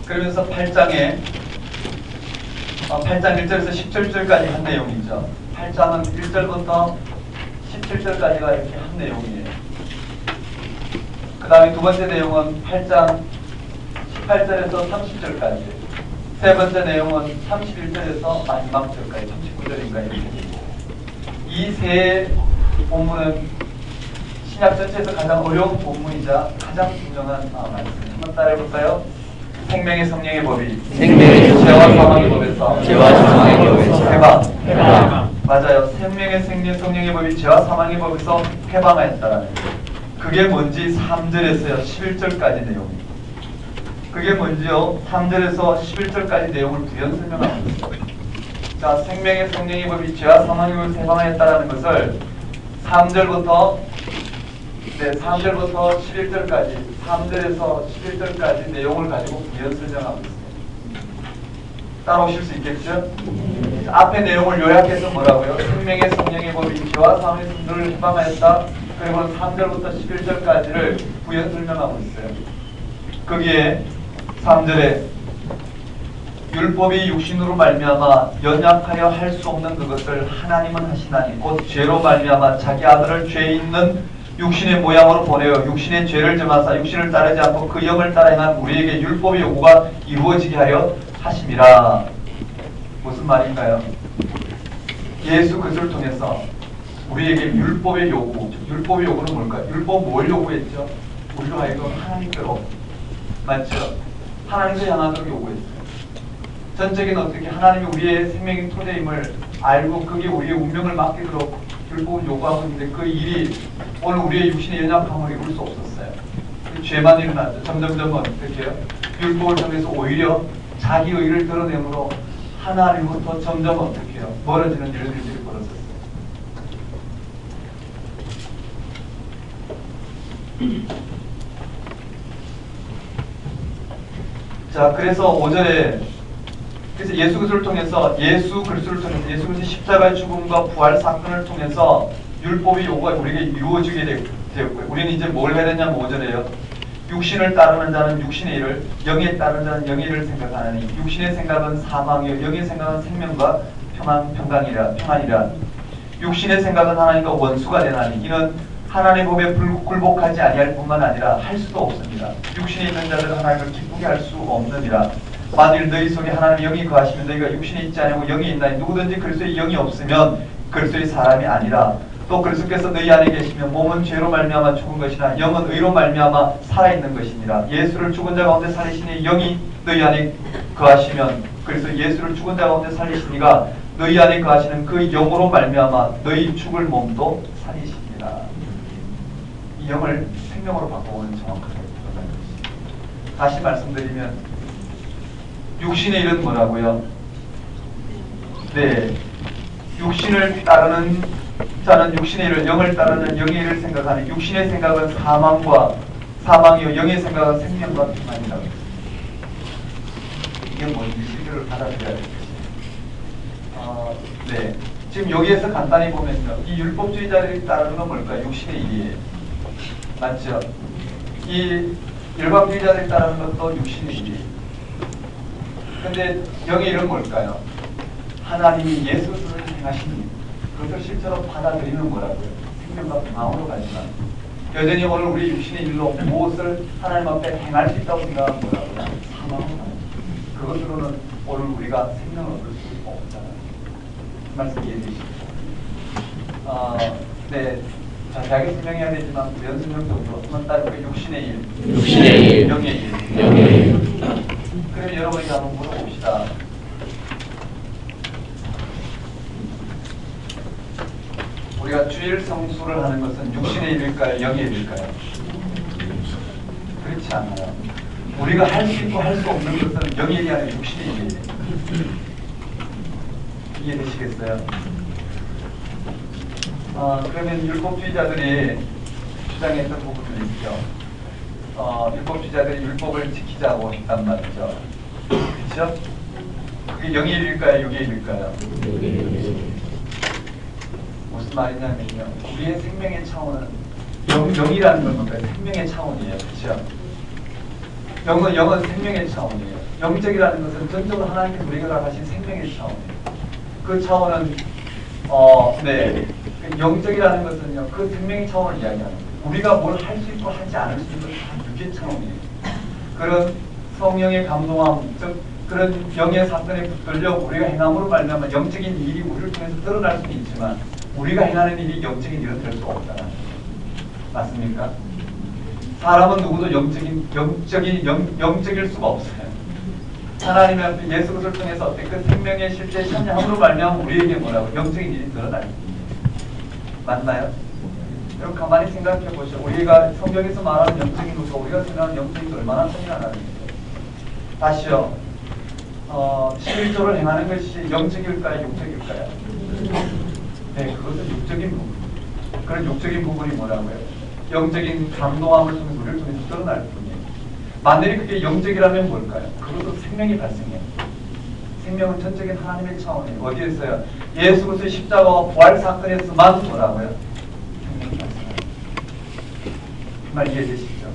그러면서 8장 1절에서 17절까지 한 내용이죠. 8장은 1절부터 17절까지가 이렇게 한 내용이에요. 그 다음에 두 번째 내용은 8장 18절에서 30절까지. 세 번째 내용은 31절에서 마지막 절까지 39절인가 이렇게 됩니다. 이 세 본문은 신약 전체에서 가장 어려운 본문이자 가장 중요한 말씀입니다. 한번 따라해볼까요? 생명의 성령의 법이 죄와 사망의 법에서 해방. 맞아요. 생명의 성령의 법이 죄와 사망의 법에서 해방하였다라는 그 그게 뭔지 3절에서요 11절까지 내용입니다. 그게 뭔지요? 3절에서 11절까지 내용을 부연 설명하고 있습니다. 자, 생명의 성령의 법이 죄와 사망의 법을 세방하였다는 것을 3절부터 11절까지 3절에서 11절까지 내용을 가지고 부연 설명하고 있습니다. 따라오실 수 있겠죠? 앞의 내용을 요약해서 뭐라고요? 생명의 성령의 법이 죄와 사망의 법을 해방하였다. 그리고 3절부터 11절까지를 부연 설명하고 있어요. 거기에 3절에 율법이 육신으로 말미암아 연약하여 할 수 없는 그것을 하나님은 하시나니 곧 죄로 말미암아 자기 아들을 죄 있는 육신의 모양으로 보내어 육신의 죄를 점하사 육신을 따르지 않고 그 영을 따라 행한 우리에게 율법의 요구가 이루어지게 하려 하심이라. 무슨 말인가요? 예수 그리스도를 통해서 우리에게 율법의 요구, 율법의 요구는 뭘까요? 율법 뭘 요구했죠? 우리로 하여금 하나님께로, 맞죠? 하나님께 향하도록 요구했어요. 전적인 어떻게 하나님이 우리의 생명의 토대임을 알고 그게 우리의 운명을 맡기도록 율법을 요구하고 있는데 그 일이 오늘 우리의 육신의 연약함을 이룰 수 없었어요. 죄만 일어나죠. 점점점 어떻게 해요? 율법을 통해서 오히려 자기 의를 드러내므로 하나님부터 점점 어떻게 해요? 멀어지는 일들이 벌어졌어요. 자, 그래서 5절에 그래서 예수 그리스도를 통해서 예수 그리스도의 십자가의 죽음과 부활 사건을 통해서 율법의 요구가 우리에게 이루어지게 되었고요. 우리는 이제 뭘 해야 되냐면 5절에요. 육신을 따르는 자는 육신의 일을, 영에 따르는 자는 영의 일을 생각하나니 육신의 생각은 사망이요 영의 생각은 생명과 평안이라. 육신의 생각은 하나님과 원수가 되나니 이는 하나님의 법에 굴복하지 아니할 뿐만 아니라 할 수도 없습니다. 육신에 있는 자들은 하나님을 기쁘게 할 수 없느니라. 만일 너희 속에 하나님의 영이 거하시면 너희가 육신에 있지 않고 영이 있나니 누구든지 그리스도의 영이 없으면 그리스도의 사람이 아니라. 또 그리스도께서 너희 안에 계시면 몸은 죄로 말미암아 죽은 것이나 영은 의로 말미암아 살아있는 것이니라. 예수를 죽은 자 가운데 살리시니 영이 너희 안에 거하시면 그래서 예수를 죽은 자 가운데 살리시니가 너희 안에 거하시는 그 영으로 말미암아 너희 죽을 몸도 살리시니라. 이 영을 생명으로 바꿔오는 정확하게 드러난 것입니다. 다시 말씀드리면 육신의 일은 뭐라고요? 네, 육신을 따르는 자는 육신의 일을, 영을 따르는 영의 일을 생각하는 육신의 생각은 사망이요 영의 생각은 생명과 평안이라고 했습니다. 이게 뭔지 실제로 받아들여야 되겠지. 네, 지금 여기에서 간단히 보면요, 이 율법주의자들이 따르는 건 뭘까요? 육신의 일이에요. 맞죠? 이 율법주의자들이 따르는 것도 육신의 일이에요. 근데 영의 일은 뭘까요? 하나님이 예수 그리스도를 행하신 그것을 실제로 받아들이는 거라고요. 생명과 평안으로 가지만 여전히 오늘 우리 육신의 일로 무엇을 하나님 앞에 행할 수 있다고 생각하는 거라고요. 사망으로 가는 그것으로는 오늘 우리가 생명을 얻을 수 없잖아요. 그 말씀 이해되시죠? 네. 자, 대학에 설명해야 되지만 부연 설명적으로 한번 따르고 육신의 일, 영의 일. 그럼 여러분이 한번 물어봅시다. 우리가 주일 성수를 하는 것은 육신의 일일까요? 영의 일일까요? 그렇지 않아요. 우리가 할 수 있고 할 수 없는 것은 영의 일이 아니라 육신의 일이에요. 이해되시겠어요? 그러면 율법주의자들이 주장했던 부분도 있죠. 율법주의자들이 율법을 지키자고 했단 말이죠. 그렇죠? 그게 영의 일일까요? 육의 일일까요? 무슨 말이냐면요, 우리의 생명의 차원은 영이라는 건 뭔가요? 생명의 차원이에요. 그렇죠? 영은 생명의 차원이에요. 영적이라는 것은 전적으로 하나님께서 우리가 가신 생명의 차원이에요. 그 차원은 네, 영적이라는 것은요, 그 생명의 차원을 이야기하는 거예요. 우리가 뭘 할 수 있고 하지 않을 수 있는 다 육의 차원이에요. 그런 성령의 감동함, 즉 그런 영의 사건에 붙들려 우리가 행함으로 말미암아 영적인 일이 우리를 통해서 드러날 수는 있지만 우리가 행하는 일이 영적인 일은 될 수 없잖아요. 맞습니까? 사람은 누구도 영적일 수가 없어요. 하나님의 앞에 예수 그리스도를 통해서 어떻게 그 생명의 실제 참여함으로 말미암아 우리에게 뭐라고 영적인 일이 드러나요. 맞나요? 여러분 가만히 생각해 보시죠. 우리가 성경에서 말하는 영적인 것과 우리가 생각하는 영적인 것 얼마나 차이가 나는 거예요. 다시요. 11조를 행하는 것이 영적일까요? 육적일까요? 네, 그것은 육적인 부분. 그런 육적인 부분이 뭐라고요? 영적인 감동함을 통해서 우리를 통해서 드러날 뿐이에요. 만일이 그게 영적이라면 뭘까요? 그것도 생명이 발생해요. 생명은 전적인 하나님의 차원이에요. 어디에서요? 예수 그리스도의 십자가와 부활 사건에서만 뭐라고요? 생명이 발생해요. 그 말 이해되시죠?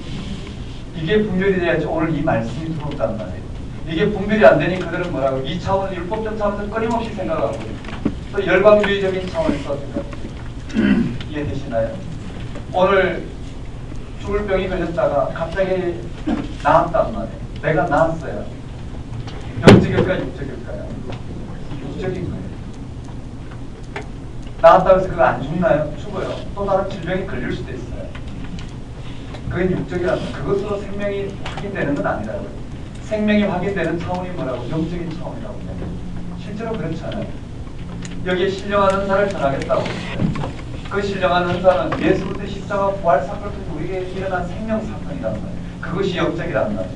이게 분별이 돼야지 오늘 이 말씀이 들어온단 말이에요. 이게 분별이 안 되니 그들은 뭐라고? 이 차원, 율법적 차원에서 끊임없이 생각하고 또 열방주의적인 차원에서 이해되시나요? 오늘 죽을 병이 걸렸다가 갑자기 나았단 말이에요. 내가 나았어요. 영적일까요? 육적일까요? 육적인 거예요. 나았다고 해서 그거 안 죽나요? 죽어요. 또 다른 질병이 걸릴 수도 있어요. 그건 육적이라는 그것으로 생명이 확인되는 건 아니라고요. 생명이 확인되는 차원이 뭐라고? 영적인 차원이라고 해요. 실제로 그렇잖아요. 여기에 신령한 은사를 전하겠다고 했어요. 그 신령한 은사는 예수 그리스도의 십자가 부활 사건을 통해 우리에게 일어난 생명 사건이란 말이에요. 그것이 영적이란 말이에요.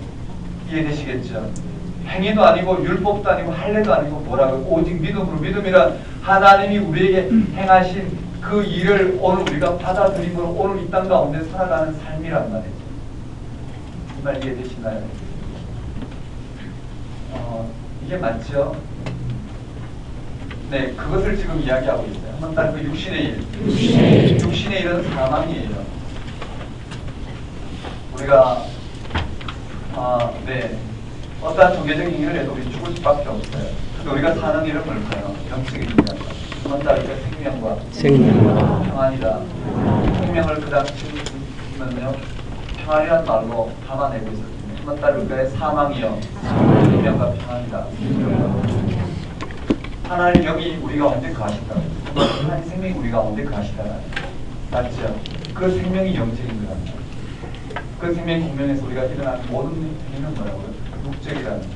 이해되시겠죠? 행위도 아니고 율법도 아니고 할례도 아니고 뭐라고? 오직 믿음으로. 믿음이란 하나님이 우리에게 행하신 그 일을 오늘 우리가 받아들임으로 오늘 이 땅 가운데 살아가는 삶이란 말이에요. 이 말 이해되시나요? 이게 맞죠? 네, 그것을 지금 이야기하고 있어요. 한번 다른 그 육신의 일. 육신의 일은 사망이에요. 우리가 네, 어떠한 종교적인 행위를 해도 우리 죽을 수밖에 없어요. 근데 우리가 사는 일은 뭘까요? 영적인 일이다. 한번 다른 그 생명과 평안이다. 생명을 그다음 치면요, 평안이란 말로 담아내고 있었습니다. 한번 다른 그 사망이요, 생명과 평안이다. 하나님 여기 우리가 언제 거하시다. 하나님 생명이 우리가 언제 거하시다. 맞죠? 그 생명이 영적인 거랍니다. 그 생명의 공명에서 우리가 일어나는 모든 행위는 뭐라고요? 육적이라는 거죠.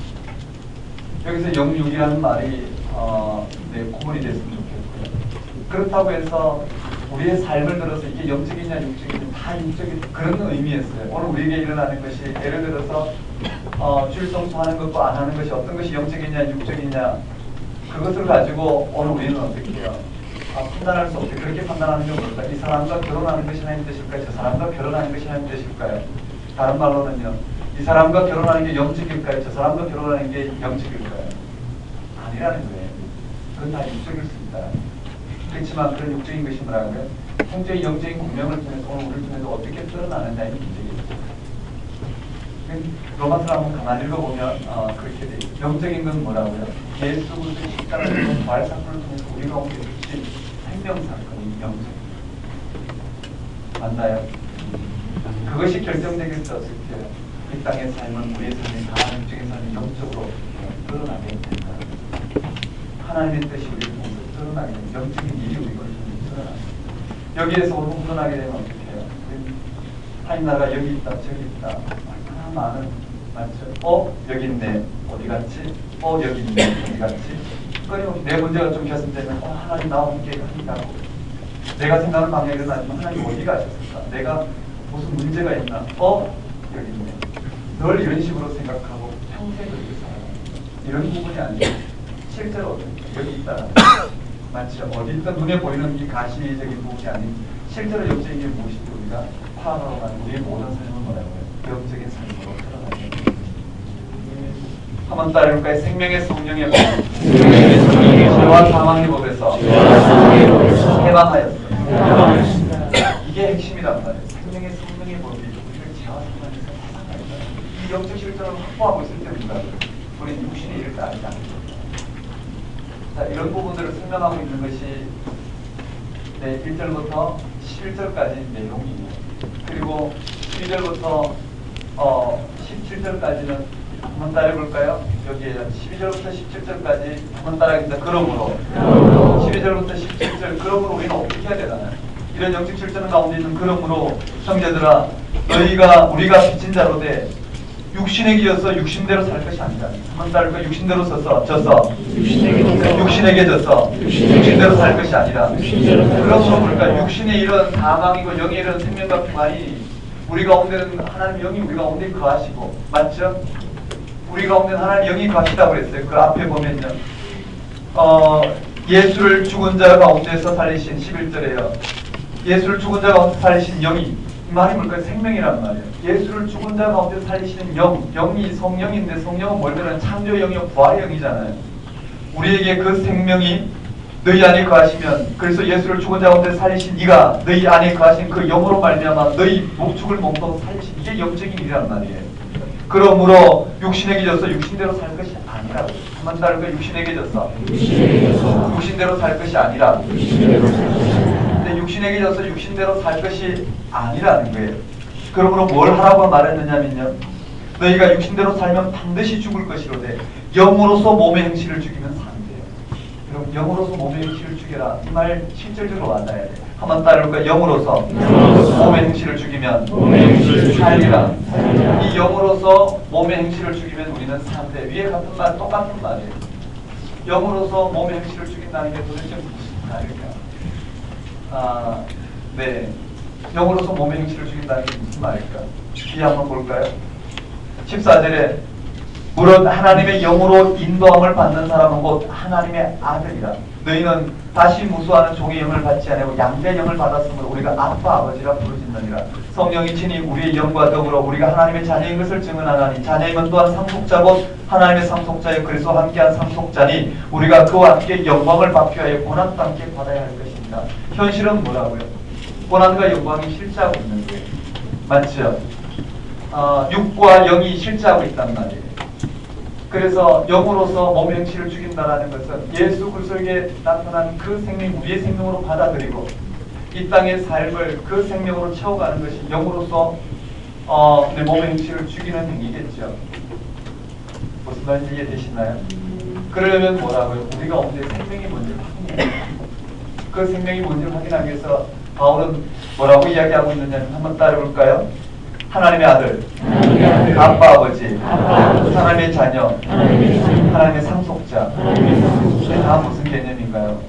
여기서 영육이라는 말이 네, 구분이 됐으면 좋겠고요. 그렇다고 해서 우리의 삶을 들어서 이게 영적이냐 육적이냐 다 육적인 그런 의미였어요. 오늘 우리에게 일어나는 것이 예를 들어서 주일 성수하는 것과 안 하는 것이 어떤 것이 영적이냐 육적이냐 그것을 가지고 오늘 우리는 어떻게 해요? 판단할 수 없게 그렇게 판단하는 게 뭘까? 이 사람과 결혼하는 것이 하나님 뜻일까요? 저 사람과 결혼하는 것이 하나님 뜻일까요? 다른 말로는요. 이 사람과 결혼하는 게 영적일까요? 저 사람과 결혼하는 게 영적일까요? 아니라는 거예요. 그건 다 육적일 수 있다. 그렇지만 그런 육적인 것이 뭐라고요? 성적인 영적인 공명을 통해서 오늘 우리를 통해서 어떻게 드러나느냐의 문제겠죠. 로마서를 한번 가만히 읽어보면 그렇게 돼 있어요. 영적인 건 뭐라고요? 예수 그리스도의 십자가에서 부활 사건을 통해서 우리가 오게 되신 생명 사건이 영적. 맞나요? 그것이 결정되겠어 어떻게 해요? 이 땅의 삶은 우리의 삶이 강한 육적인 삶이 영적으로 드러나게 된다. 하나님의 뜻이 우리를 통해서 드러나게 되는 영적인 일이 우리를 통해서 드러나게 됩니다. 여기에서 오늘 드러나게 되면 어떻게 해요? 하나님 나라가 여기 있다 저기 있다. 많은 맞죠? 여기 있네 어디 갔지? 여기 있네 어디 갔지? 끊임없이 내 문제가 좀 계속되면 하나님 나와 함께 하니까고 내가 생각하는 방향이 일어나지만 하나님 어디 가셨을까? 내가 무슨 문제가 있나? 여기 있네. 늘 이런 식으로 생각하고 평생 그렇게 살아요. 이런 부분이 아니고 실제로 여기 있다 맞죠? 어디 있든 눈에 보이는 이 가시적인 부분이 아닌 실제로 영적인 게 무엇인지 우리가 파악하고 난 우리의 모든 삶은 뭐라고요? 영적인 삶으로 드러나게 됩니다. 한번 따라해볼까요? 생명의 성령의 법 죄와 사망의 법에서 해방하였습니다. 이게 핵심이란 말이에요. 생명의 성령의 법이 우리를 죄와 사망에서 해방하였다. 이 영적 실존을 확보하고 있을 때입니다. 우리는 육신의 일을 따르지 않습니다. 자, 이런 부분들을 설명하고 있는 것이 네, 1절부터 11절까지 내용이에요. 그리고 12절부터 17절까지는 한번 따라해볼까요? 여기에 12절부터 17절까지 한번 따라하겠습니다. 그러므로 12절부터 17절 그러므로 우리는 어떻게 해야 되나요? 이런 영적 실전 가운데 있는 그러므로 형제들아 우리가 빚진 자로 돼 육신에게 져서 육신대로 살 것이 아니라. 한번 따를까? 육신대로 져서 육신에게 져서 육신대로 살 것이 아니라. 그러므로 뭘까? 육신의 이런 사망이고 영의 이런 생명과 평안이 우리 가운데는 하나님 영이 우리 가운데 거하시고, 맞죠? 우리 가운데는 하나님 영이 거하시다고 그랬어요. 그 앞에 보면요. 예수를 죽은 자 가운데서 살리신 11절에요. 예수를 죽은 자 가운데 살리신 영이, 이 말이 뭘까요? 생명이란 말이에요. 예수를 죽은 자 가운데 살리시는 영이 성령인데, 성령은 뭐냐면 창조 영이요 부활의 영이잖아요. 우리에게 그 생명이 너희 안에 거하시면, 그래서 예수를 죽은 자 가운데 살리신 이가 너희 안에 거하신 그 영으로 말미암아 너희 죽을 몸도 살리신, 이게 영적인 일이란 말이에요. 그러므로 육신에게 져서 육신대로 살 것이 아니라고. 한번 따를까? 육신에게 져서 육신대로 살 것이 아니라. 근데 육신에게 져서 육신대로 살 것이 아니라는 거예요. 그러므로 뭘 하라고 말했느냐면요, 너희가 육신대로 살면 반드시 죽을 것이로되 영으로서 몸의 행실을 죽이면 산대요. 여러분, 영으로서 몸의 행실을 죽여라, 이 말 실질적으로 와닿아야 돼요. 한번 따를까? 영으로서 몸의 행실을 죽이면 살리라. 이 영으로서 몸의 행실을 죽이면 우리는 산대. 위에 같은 말, 똑같은 말이에요. 영으로서 몸의 행실을 죽인다는 게 도대체 무슨 말일까? 네. 영으로서 몸의 행실을 죽인다는 게 무슨 말일까? 뒤에 한번 볼까요? 14절에 무릇 하나님의 영으로 인도함을 받는 사람은 곧 하나님의 아들이라. 너희는 다시 무수하는 종의 영을 받지 아니하고 양된 영을 받았으므로 우리가 아빠 아버지라 부르짖느니라. 성령이 친히 우리의 영과 더불어 우리가 하나님의 자녀인 것을 증언하나니, 자녀임은 또한 상속자 곧 하나님의 상속자여 그리스도와 함께한 상속자니 우리가 그와 함께 영광을 받기 위하여 고난도 함께 받아야 할 것입니다. 현실은 뭐라고요? 고난과 영광이 실제하고 있는 거예요. 맞죠? 육과 영이 실제하고 있단 말이에요. 그래서 영으로서 몸의 행실을 죽인다라는 것은 예수 그리스도에게 나타난 그 생명, 우리의 생명으로 받아들이고 이 땅의 삶을 그 생명으로 채워가는 것이 영으로서 내 몸의 행실을 죽이는 행위겠죠. 무슨 말인지 이해되시나요? 그러려면 뭐라고요? 우리가 언제 생명이 뭔지 확인해야, 그 생명이 뭔지를 확인하기 위해서 바울은 뭐라고 이야기하고 있느냐면 한번 따라볼까요? 하나님의 아들, 아빠 아버지, 하나님의 자녀, 하나님의 상속자. 이게 다 무슨 개념인가요?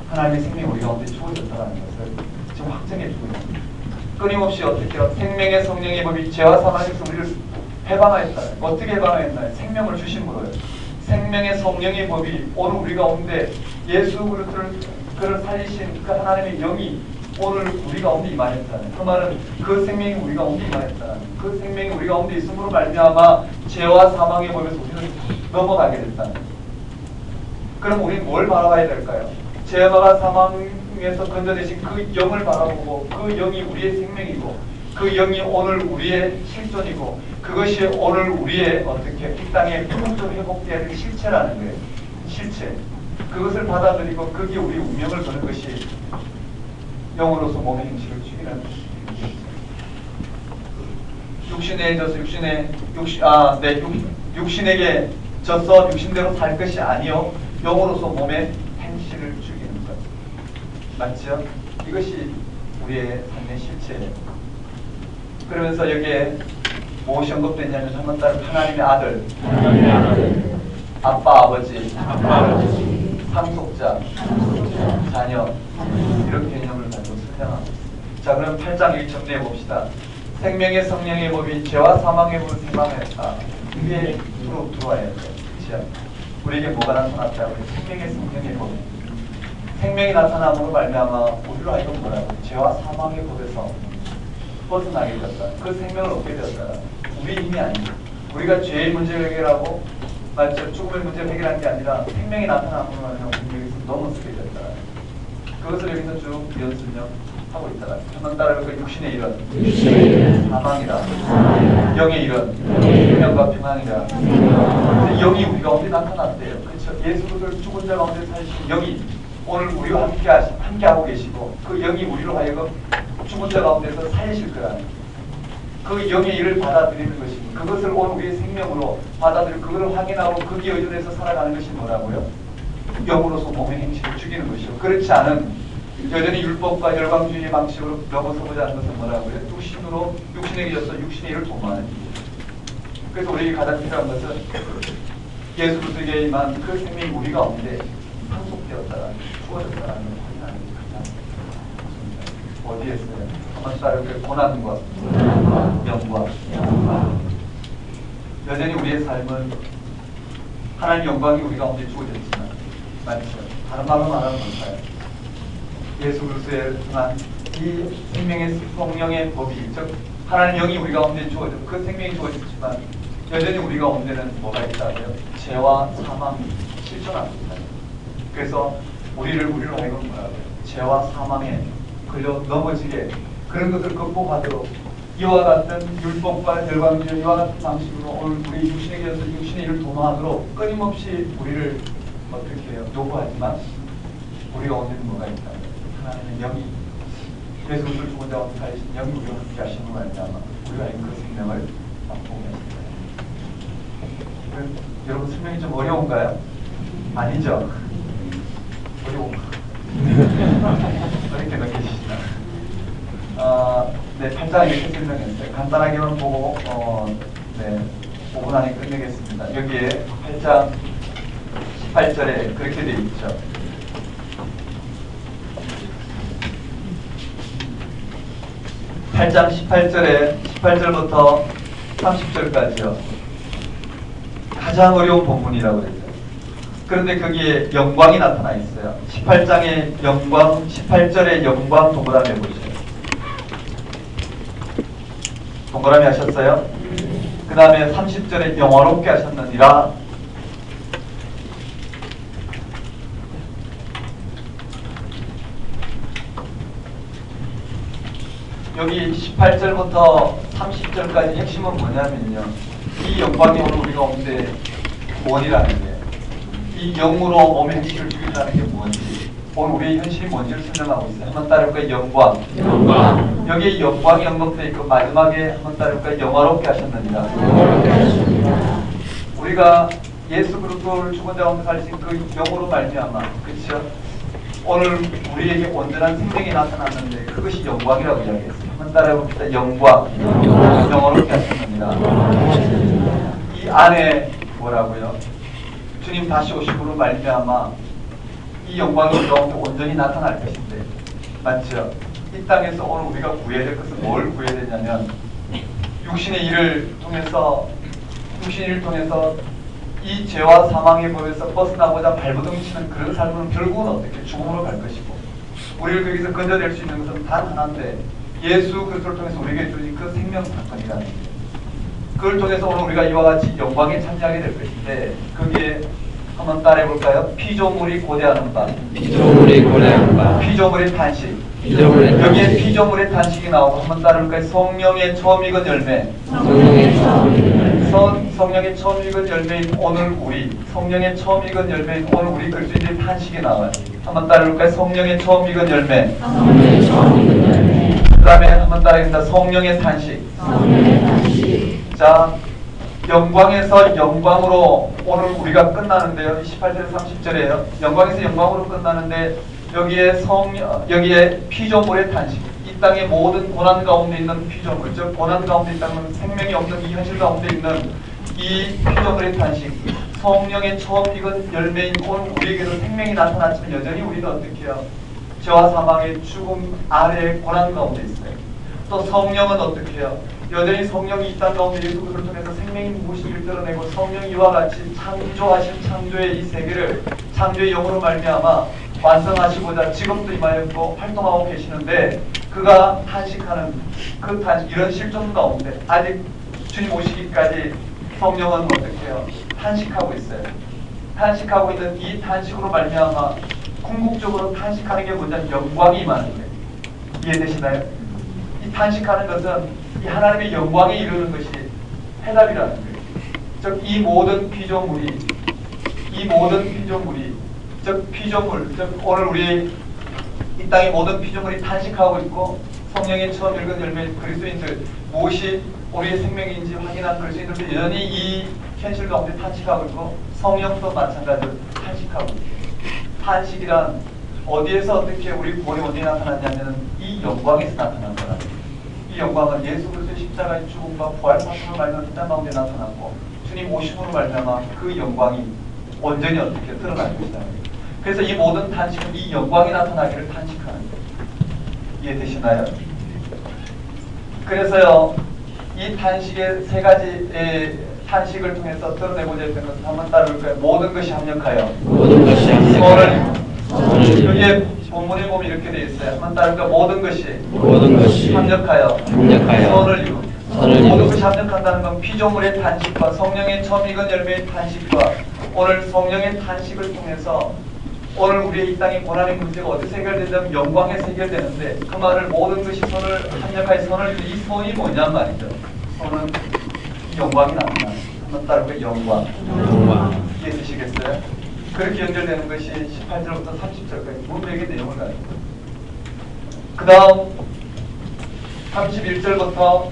하나님의 생명이 우리 가운데 주어졌다는 것을 지금 확정해주고 있습니다. 끊임없이 어떻게 해요? 생명의 성령의 법이 죄와 사망에서 우리를 해방하였다. 어떻게 해방하였나요? 생명을 주심으로요. 생명의 성령의 법이 오늘 우리 가운데 예수 그를 살리신 그 하나님의 영이 오늘 우리 가운데 임하였다는, 그 말은 그 생명이 우리 가운데 임하였다는, 그 생명이 우리 가운데 있음으로 말미암아 죄와 사망의 법에서 우리는 넘어가게 됐다는. 그럼 우리는 뭘 바라봐야 될까요? 죄와 사망에서 건져내신 그 영을 바라보고, 그 영이 우리의 생명이고 그 영이 오늘 우리의 실존이고 그것이 오늘 우리의 어떻게 이 땅에 풍족적으로 회복되어야 될 실체라는 거예요. 실체. 그것을 받아들이고 그게 우리 운명을 거는 것이 영으로서 몸의 행실을 죽이는 육신에 져서 육신에게 져서 육신대로 살 것이 아니요 영으로서 몸의 행실을 죽이는 것. 맞죠? 이것이 우리의 삶의 실체예요. 그러면서 여기에 무엇이 언급되냐면 한번 따로 하나님의 아들, 아빠 아버지, 상속자, 자녀, 이런 개념을 가지고 설명하고 있습니다. 자, 그럼 8장 1 정리해 봅시다. 생명의 성령의 법이 죄와 사망의 법을 해방하였다. 이게 들어와야 돼요. 그렇죠? 우리에게 뭐가 나타났다고? 생명의 성령의 법. 생명이 나타남으로 말미암아 우리로 하여금 뭐라고? 죄와 사망의 법에서 벗어나게 되었다. 그 생명을 얻게 되었다. 우리 힘이 아니고 우리가 죄의 문제를 해결하고, 맞죠? 죽음의 문제를 해결한 게 아니라 생명이 나타남으로 말미암아 우리 여기서 넘어서게 되었다. 그것을 여기서 쭉 연습력 하고 있다가 한번 따라해볼까요? 육신의 일은 사망이다. 영의 일은 생명과 평안이다. 영이 우리 가운데 나타났대요. 그렇죠? 예수 그리스도를 죽은 자 가운데 사신 영이 오늘 우리와 함께하고 계시고, 그 영이 우리로 하여금 죽은 자 가운데서 살리실 거라는, 그 영의 일을 받아들이는 것입니다. 그것을 오늘 우리의 생명으로 받아들이고 그걸 확인하고 거기에 의존해서 살아가는 것이 뭐라고요? 영으로서 몸의 행실을 죽이는 것이요. 그렇지 않은 여전히 율법과 열광주의의 방식으로 넘어서고자 하는 것은 뭐라고요? 육신으로 육신에게 져서 육신의 일을 도모하는 일이에요. 그래서 우리에게 가장 필요한 것은 예수 그리스도에게 임한 그 생명이 우리 가운데 상속되었다라는, 주어졌다라는 걸 확인하는 게 가장 좋습니다. 어디에 있어요? 한번 따르게 고난과 영광. 여전히 우리의 삶은 하나님의 영광이 우리 가운데 주어졌지만 맞죠? 다른 말로 말하면 뭘까요? 예수 그리스도에 통한 이 생명의 성령의 법이, 즉 하나님 영이 우리 가운데 주어져 그 생명이 주어졌지만 여전히 우리 가운데는 뭐가 있다고요? 죄와 사망이 실존하고 있다. 그래서 우리를 하여금 뭐라고요? 죄와 사망에 걸려 넘어지게 그런 것을 극복하도록 이와 같은 율법과 열방주의 이와 같은 방식으로 오늘 우리 육신에게 서 육신의 일을 도모하도록 끊임없이 우리를 어떻게 해요? 요구하지만 우리 가운데는 뭐가 있다? 하나님의 영이 예수 그리스도를 죽은 자 가운데 살리신 영이 우리와 함께 하시는 말미암아 우리가 그 생명을 맛보게 하십니다. 여러분 설명이 좀 어려운가요? 아니죠? 어려운 어렵게 느끼시나? 네, 8장 이렇게 설명했어요. 간단하게만 보고 5분 안에 끝내겠습니다. 여기에 8장 18절에 그렇게 되어 있죠. (8장 18절에) 18절부터 30절까지요. 가장 어려운 본문이라고 그랬죠. 그런데 거기에 영광이 나타나 있어요. 18장의 영광, 18절의 영광 동그라미 해보세요. 동그라미 하셨어요? 그 다음에 30절에 영화롭게 하셨느니라. 여기 18절부터 30절까지 핵심은 뭐냐면요. 이 영광이 오늘 우리 가운데 무엇이라는 게, 이 영으로 몸의 행실을 죽인다는 게 뭔지, 오늘 우리의 현실이 뭔지를 설명하고 있어요. 한번 따라볼까요? 영광. 여기에 영광이 언급되어 있고 마지막에 한번 따라볼까요? 영화롭게 하셨느니라. 우리가 예수 그리스도를 죽은 자 가운데 살리신 그 영으로 말미암아, 그렇죠? 오늘 우리에게 온전한 생명이 나타났는데 그것이 영광이라고 이야기했어요. 한번 따라해봅시다. 영광. 영어롭게 하셨느니라. 이 안에 뭐라고요? 주님 다시 오심으로 말미암아 이 영광이 우리 가운데 온전히 나타날 것인데, 맞죠? 이 땅에서 오늘 우리가 구해야 될 것은 뭘 구해야 되냐면 육신의 일을 통해서 이 죄와 사망의 법에서 벗어나고자 발버둥치는 그런 삶은 결국은 어떻게 죽음으로 갈 것이고, 우리를 거기서 건져낼 수 있는 것은 단 하나인데 예수 그리스도를 통해서 우리에게 주신 그 생명 사건이라는 거예요. 그걸 통해서 오늘 우리가 이와 같이 영광에 참여하게 될 것인데, 거기에 한번 따라해볼까요? 피조물이 고대하는 바. 피조물의 탄식. 여기에 피조물의 탄식이 나오고 한번 따라해볼까요? 성령의 처음 익은 열매. 성령의 처음 익은 열매인 오늘 우리, 성령의 처음 익은 열매인 오늘 우리 그리스도인의 탄식이 나와요. 한번 따라해볼까요? 성령의 처음 익은 열매. 그 다음에 한번 따라하겠습니다. 성령의 탄식. 자, 영광에서 영광으로 오늘 우리가 끝나는데요. 18절 30절이에요. 영광에서 영광으로 끝나는데 여기에 피조물의 탄식, 이 땅의 모든 고난 가운데 있는 피조물, 즉 고난 가운데 있다는 생명이 없는 이 현실 가운데 있는 이 피조물의 탄식, 성령의 처음 익은 열매인 오늘 우리에게도 생명이 나타났지만 여전히 우리는 어떻게 해요? 죄와 사망의 죽음 아래의 고난 가운데 있어요. 또 성령은 어떻게 해요? 여전히 성령이 이 땅 가운데 예수 그리스도를 통해서 생명이 무엇인지를 드러내고, 성령이 이와 같이 창조하신 창조의 이 세계를 창조의 영으로 말미암아 완성하시고자 지금도 임하였고 활동하고 계시는데, 그가 탄식하는 그 탄식, 이런 실존 가운데 아직 주님 오시기까지 성령은 어떻게 해요? 탄식하고 있어요. 탄식하고 있는 이 탄식으로 말미암아 궁극적으로 탄식하는 게 뭐냐? 영광이 임하는 거예요. 이해되시나요? 이 탄식하는 것은 이 하나님의 영광에 이르는 것이 해답이라는 거예요. 즉 이 모든 피조물이 즉 오늘 우리 이 땅의 모든 피조물이 탄식하고 있고, 성령의 처음 읽은 열매인 그리스도인들, 무엇이 우리의 생명인지 확인한 그리스도인들도 여전히 이 현실 가운데 탄식하고 있고, 성령도 마찬가지로 탄식하고 있고, 탄식이란 어디에서 어떻게 우리 구원이 어디에 나타났냐면 이 영광에서 나타난 거라. 이 영광은 예수 그리스도의 십자가의 죽음과 부활 사건을 말미암아 이 땅 가운데 나타났고 주님 오심으로 말미암아 그 영광이 온전히 어떻게 드러날 것이다. 그래서 이 모든 탄식은 이 영광이 나타나기를 탄식하는 거예요. 이해되시나요? 그래서요, 이 탄식의 세 가지의 탄식을 통해서 드러내고자 했던 것은 한번 따라볼까요? 모든 것이 합력하여 모든 것이 합력하여 선을 이루고. 여기에 본문에 보면 이렇게 되어 있어요. 한번 따라볼까요? 모든 것이 합력하여 선을 이루고. 모든 것이 합력한다는 건 피조물의 탄식과 성령의 처음 익은 열매의 탄식과 오늘 성령의 탄식을 통해서 오늘 우리의 이 땅의 고난의 문제가 어디서 해결되냐면 영광에서 해결되는데 그 말을 모든 것이 선을 합력하여 선을 이루고. 이 선이 뭐냔 말이죠. 선은 영광이 나타나는. 한번 따르고 영광. 이해되시겠어요? 그렇게 연결되는 것이 18절부터 30절까지 문맥의 내용을 가지고. 그 다음 31절부터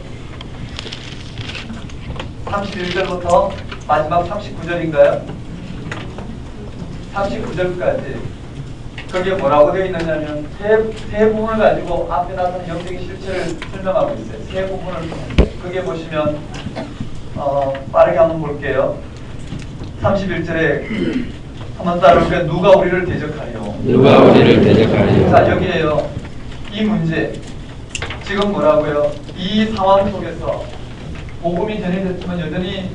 마지막 39절인가요? 39절까지 거기에 뭐라고 되어 있느냐면 세 부분을 가지고 앞에 나타난 영적인 실체를 설명하고 있어요. 세 부분을 통해서. 거기에 보시면 빠르게 한번 볼게요. 31절에 한번 따라볼게요. 누가 우리를 대적하리요? 자, 여기에요. 이 문제 지금 뭐라고요? 이 상황 속에서 복음이 전해졌지만 여전히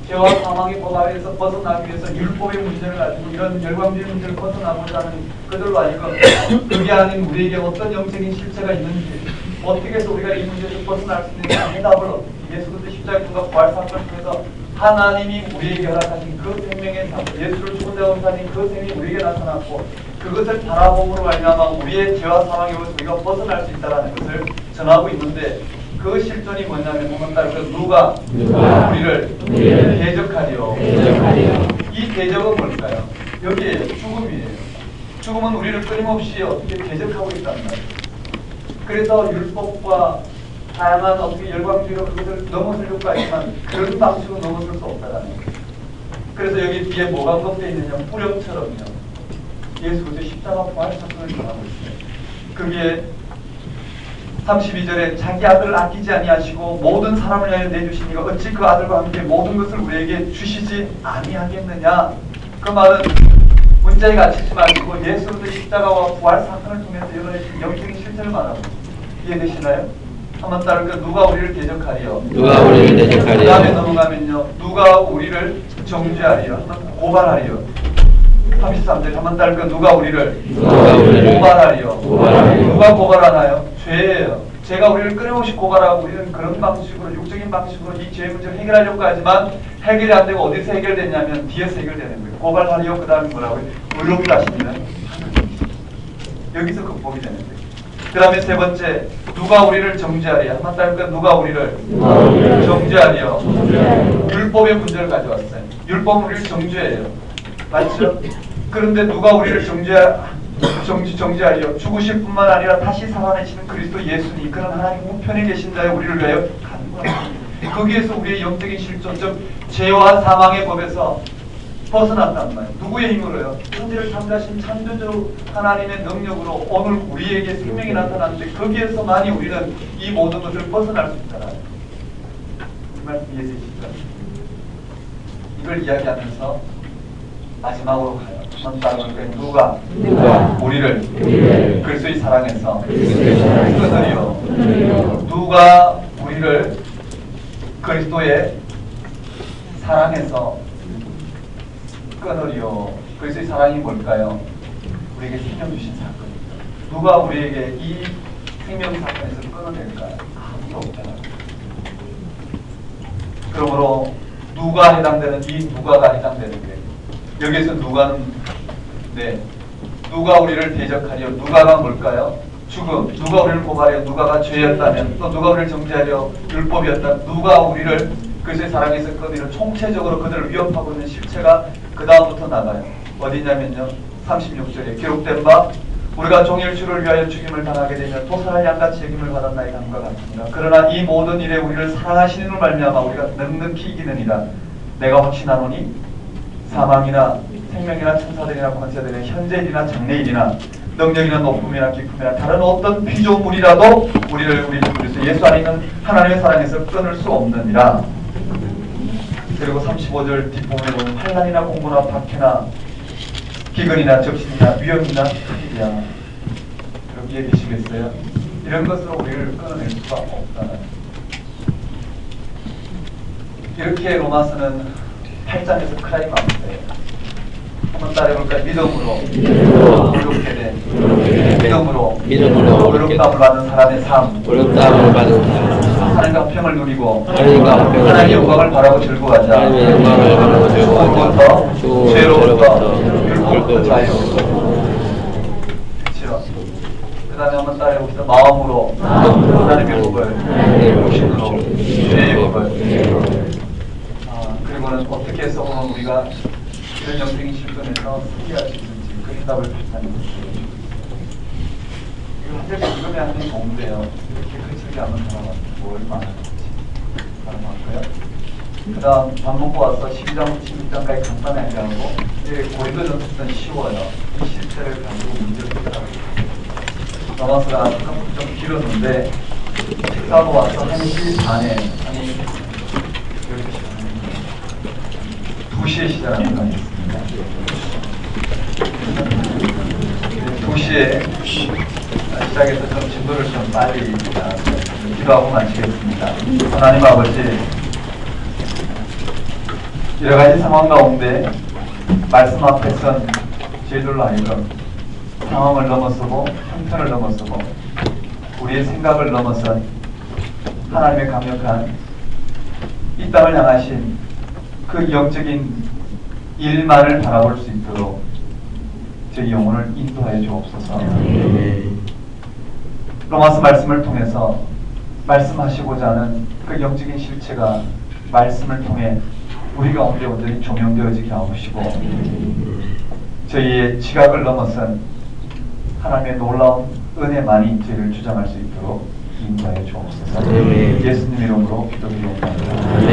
죄와 사망의 법 아래에서 벗어나기 위해서 율법의 문제를 가지고 이런 열광주의 문제를 벗어나고자 하는 그들로 하여금 그게 아닌 우리에게 어떤 영적인 실체가 있는지 어떻게 해서 우리가 이 문제에서 벗어날 수 있는지 해답을 예수 그리스도 십자가의 죽음과 부활 사건을 통해서 하나님이 우리에게 허락하신 그 생명의 삶, 예수를 죽은 자 원사님 그 생명이 우리에게 나타났고 그것을 바라봄으로 말미암아 우리의 죄와 사망에서 우리가 벗어날 수 있다는 것을 전하고 있는데 그 실존이 뭐냐면 한번 따르고 누가 우리를 대적하리요. 이 대적은 뭘까요? 여기에 죽음이에요. 죽음은 우리를 끊임없이 어떻게 대적하고 있단 말이에요. 그래서 율법과 다양한 어떻게 열광주의로 그것을 넘어서려고 하지만 그런 방식으로 넘어설 수 없다는 거예요. 그래서 여기 뒤에 뭐가 걷게 있느냐 뿌령처럼요. 예수 그리스도 십자가 부활 사건을 전하고 있어요. 그게 32절에 자기 아들을 아끼지 아니하시고 모든 사람을 위하여 내주시니가 어찌 그 아들과 함께 모든 것을 우리에게 주시지 아니하겠느냐. 그 말은 문자에 갇히지 마시고 예수 그리스도 십자가와 부활 사건을 통해서 이루어진 영적인 실체를 말하고 이해되시나요? 한번 따를까? 누가 우리를 대적하리요? 그 다음에 넘어가면요. 누가 우리를 정죄하리요? 한번 고발하리요. 33절 한번 따를까? 누가 우리를 고발하리요? 누가 고발하나요? 죄예요. 죄가 우리를 끊임없이 고발하고 우리는 그런 방식으로 육적인 방식으로 이 죄의 문제를 해결하려고 하지만 해결이 안 되고 어디서 해결되냐면 뒤에서 해결되는 거예요. 고발하리요. 그 다음에 뭐라고요? 의롭다 하시면 여기서 극복이 되는 거예요. 그 다음에 세 번째 누가 우리를 정죄하리요? 한번 따를까? 누가 우리를 정죄하리요? 율법의 문제를 가져왔어요. 율법은 우리를 정죄해요. 맞죠? 그런데 누가 우리를 정죄하리요? 죽으실 뿐만 아니라 다시 살아내시는 그리스도 예수니 그런 하나님 우편에 계신 자여 우리를 위하여 간구합니다. 거기에서 우리의 영적인 실존 즉 죄와 사망의 법에서 벗어났단 말이에요. 누구의 힘으로요? 천지를 창조하신 창조주 하나님의 능력으로 오늘 우리에게 생명이 나타났는데 거기에서만이 우리는 이 모든 것을 벗어날 수 있다. 이 말씀 이해되시죠? 이걸 이야기하면서 마지막으로 가요. 누가 우리를 그리스도의 사랑에서 끊으리요? 누가 우리를 그리스도의 사랑에서 끊으리요? 그리스도의 사랑이 뭘까요? 우리에게 생명 주신 사건입니다. 누가 우리에게 이 생명 사건에서 끊어낼까요? 아무도 없잖아요. 그러므로 누가 해당되는 이 누가가 해당되는 거예요. 여기에서 누가는 누가 우리를 대적하려? 누가가 뭘까요? 죽음. 누가 우리를 고발하여? 누가가 죄였다면 또 누가 우리를 정죄하려? 율법이었다. 누가 우리를 그리스도의 사랑에서 끊으려? 총체적으로 그들을 위협하고 있는 실체가 그 다음부터 나가요. 어디냐면요 36절에 기록된 바 우리가 종일 주를 위하여 죽임을 당하게 되며 도살할 양같이 여김을 받았나이다 함과 같습니다. 그러나 이 모든 일에 우리를 사랑하시는 을 말미암아 우리가 넉넉히 이기느니라. 내가 확신하노니 사망이나 생명이나 천사들이나 권세들이나 현재일이나 장래일이나 능력이나 높음이나 기쁨이나 다른 어떤 피조물이라도 우리를 그래서 예수 안에 있는 하나님의 사랑에서 끊을 수 없느니라. 그리고 35절 뒷부분에 보면 환난이나 공고나 박해나 기근이나 적신이나 위험이나 특이야. 여기에 계시겠어요? 이런 것으로 우리를 끊어낼 수가 없다는. 이렇게 로마서는 8장에서 클라이막스예요. 한번 따라해볼까요? 믿음으로 어렵게 된 믿음으로 어렵다함을 받는 사람의 삶, 어렵다함을 받은 사람, 하나님과 평을 누리고 하나님의 하나님의 영광을 바라고 즐거워하자. 하나님의 영광을 바라고 즐거워하자. 죽음으로부터 죄로부터 율법부터 자유. 그렇죠. 그 다음에 한번 따라해봅시다. 마음으로 하나님의 법을, 육신으로 주의 법을. 그리고는 어떻게 해서 오늘 우리가 이런 영적인 실존에서 승리할 수 있는지 그 해답을 발산해 주세요. 이거 한절 지금의 하나님 공부예요. 이렇게 거칠게 하면 사람한테 뭘 말하는지 말하고요. 그 다음 밥 먹고 와서 12장, 16장까지 간단하게 하고 이제 고린도전서는 쉬워요. 이 실체를 가지고 문제를 해결하고 로마서가 좀 길었는데 식사하고 와서 1시 반에 아니 2시에 시작하는 거 있습니다. 2시에 시작해서 좀 진도를 좀 빨리 기도하고 마치겠습니다. 하나님 아버지, 여러 가지 상황 가운데 말씀 앞에선 저희들로 하여금 상황을 넘어서고 형편을 넘어서고 우리의 생각을 넘어선 하나님의 강력한 이 땅을 향하신 그 영적인 일만을 바라볼 수 있도록 저희 영혼을 인도하여 주옵소서. 로마서 말씀을 통해서 말씀하시고자 하는 그 영적인 실체가 말씀을 통해 우리 가운데 온전히 조명되어지게 하시고 저희의 지각을 넘어선 하나님의 놀라운 은혜만이 저희를 주장할 수 있도록 인도하여 주옵소서. 예수님 이름으로 기도드리옵나이다.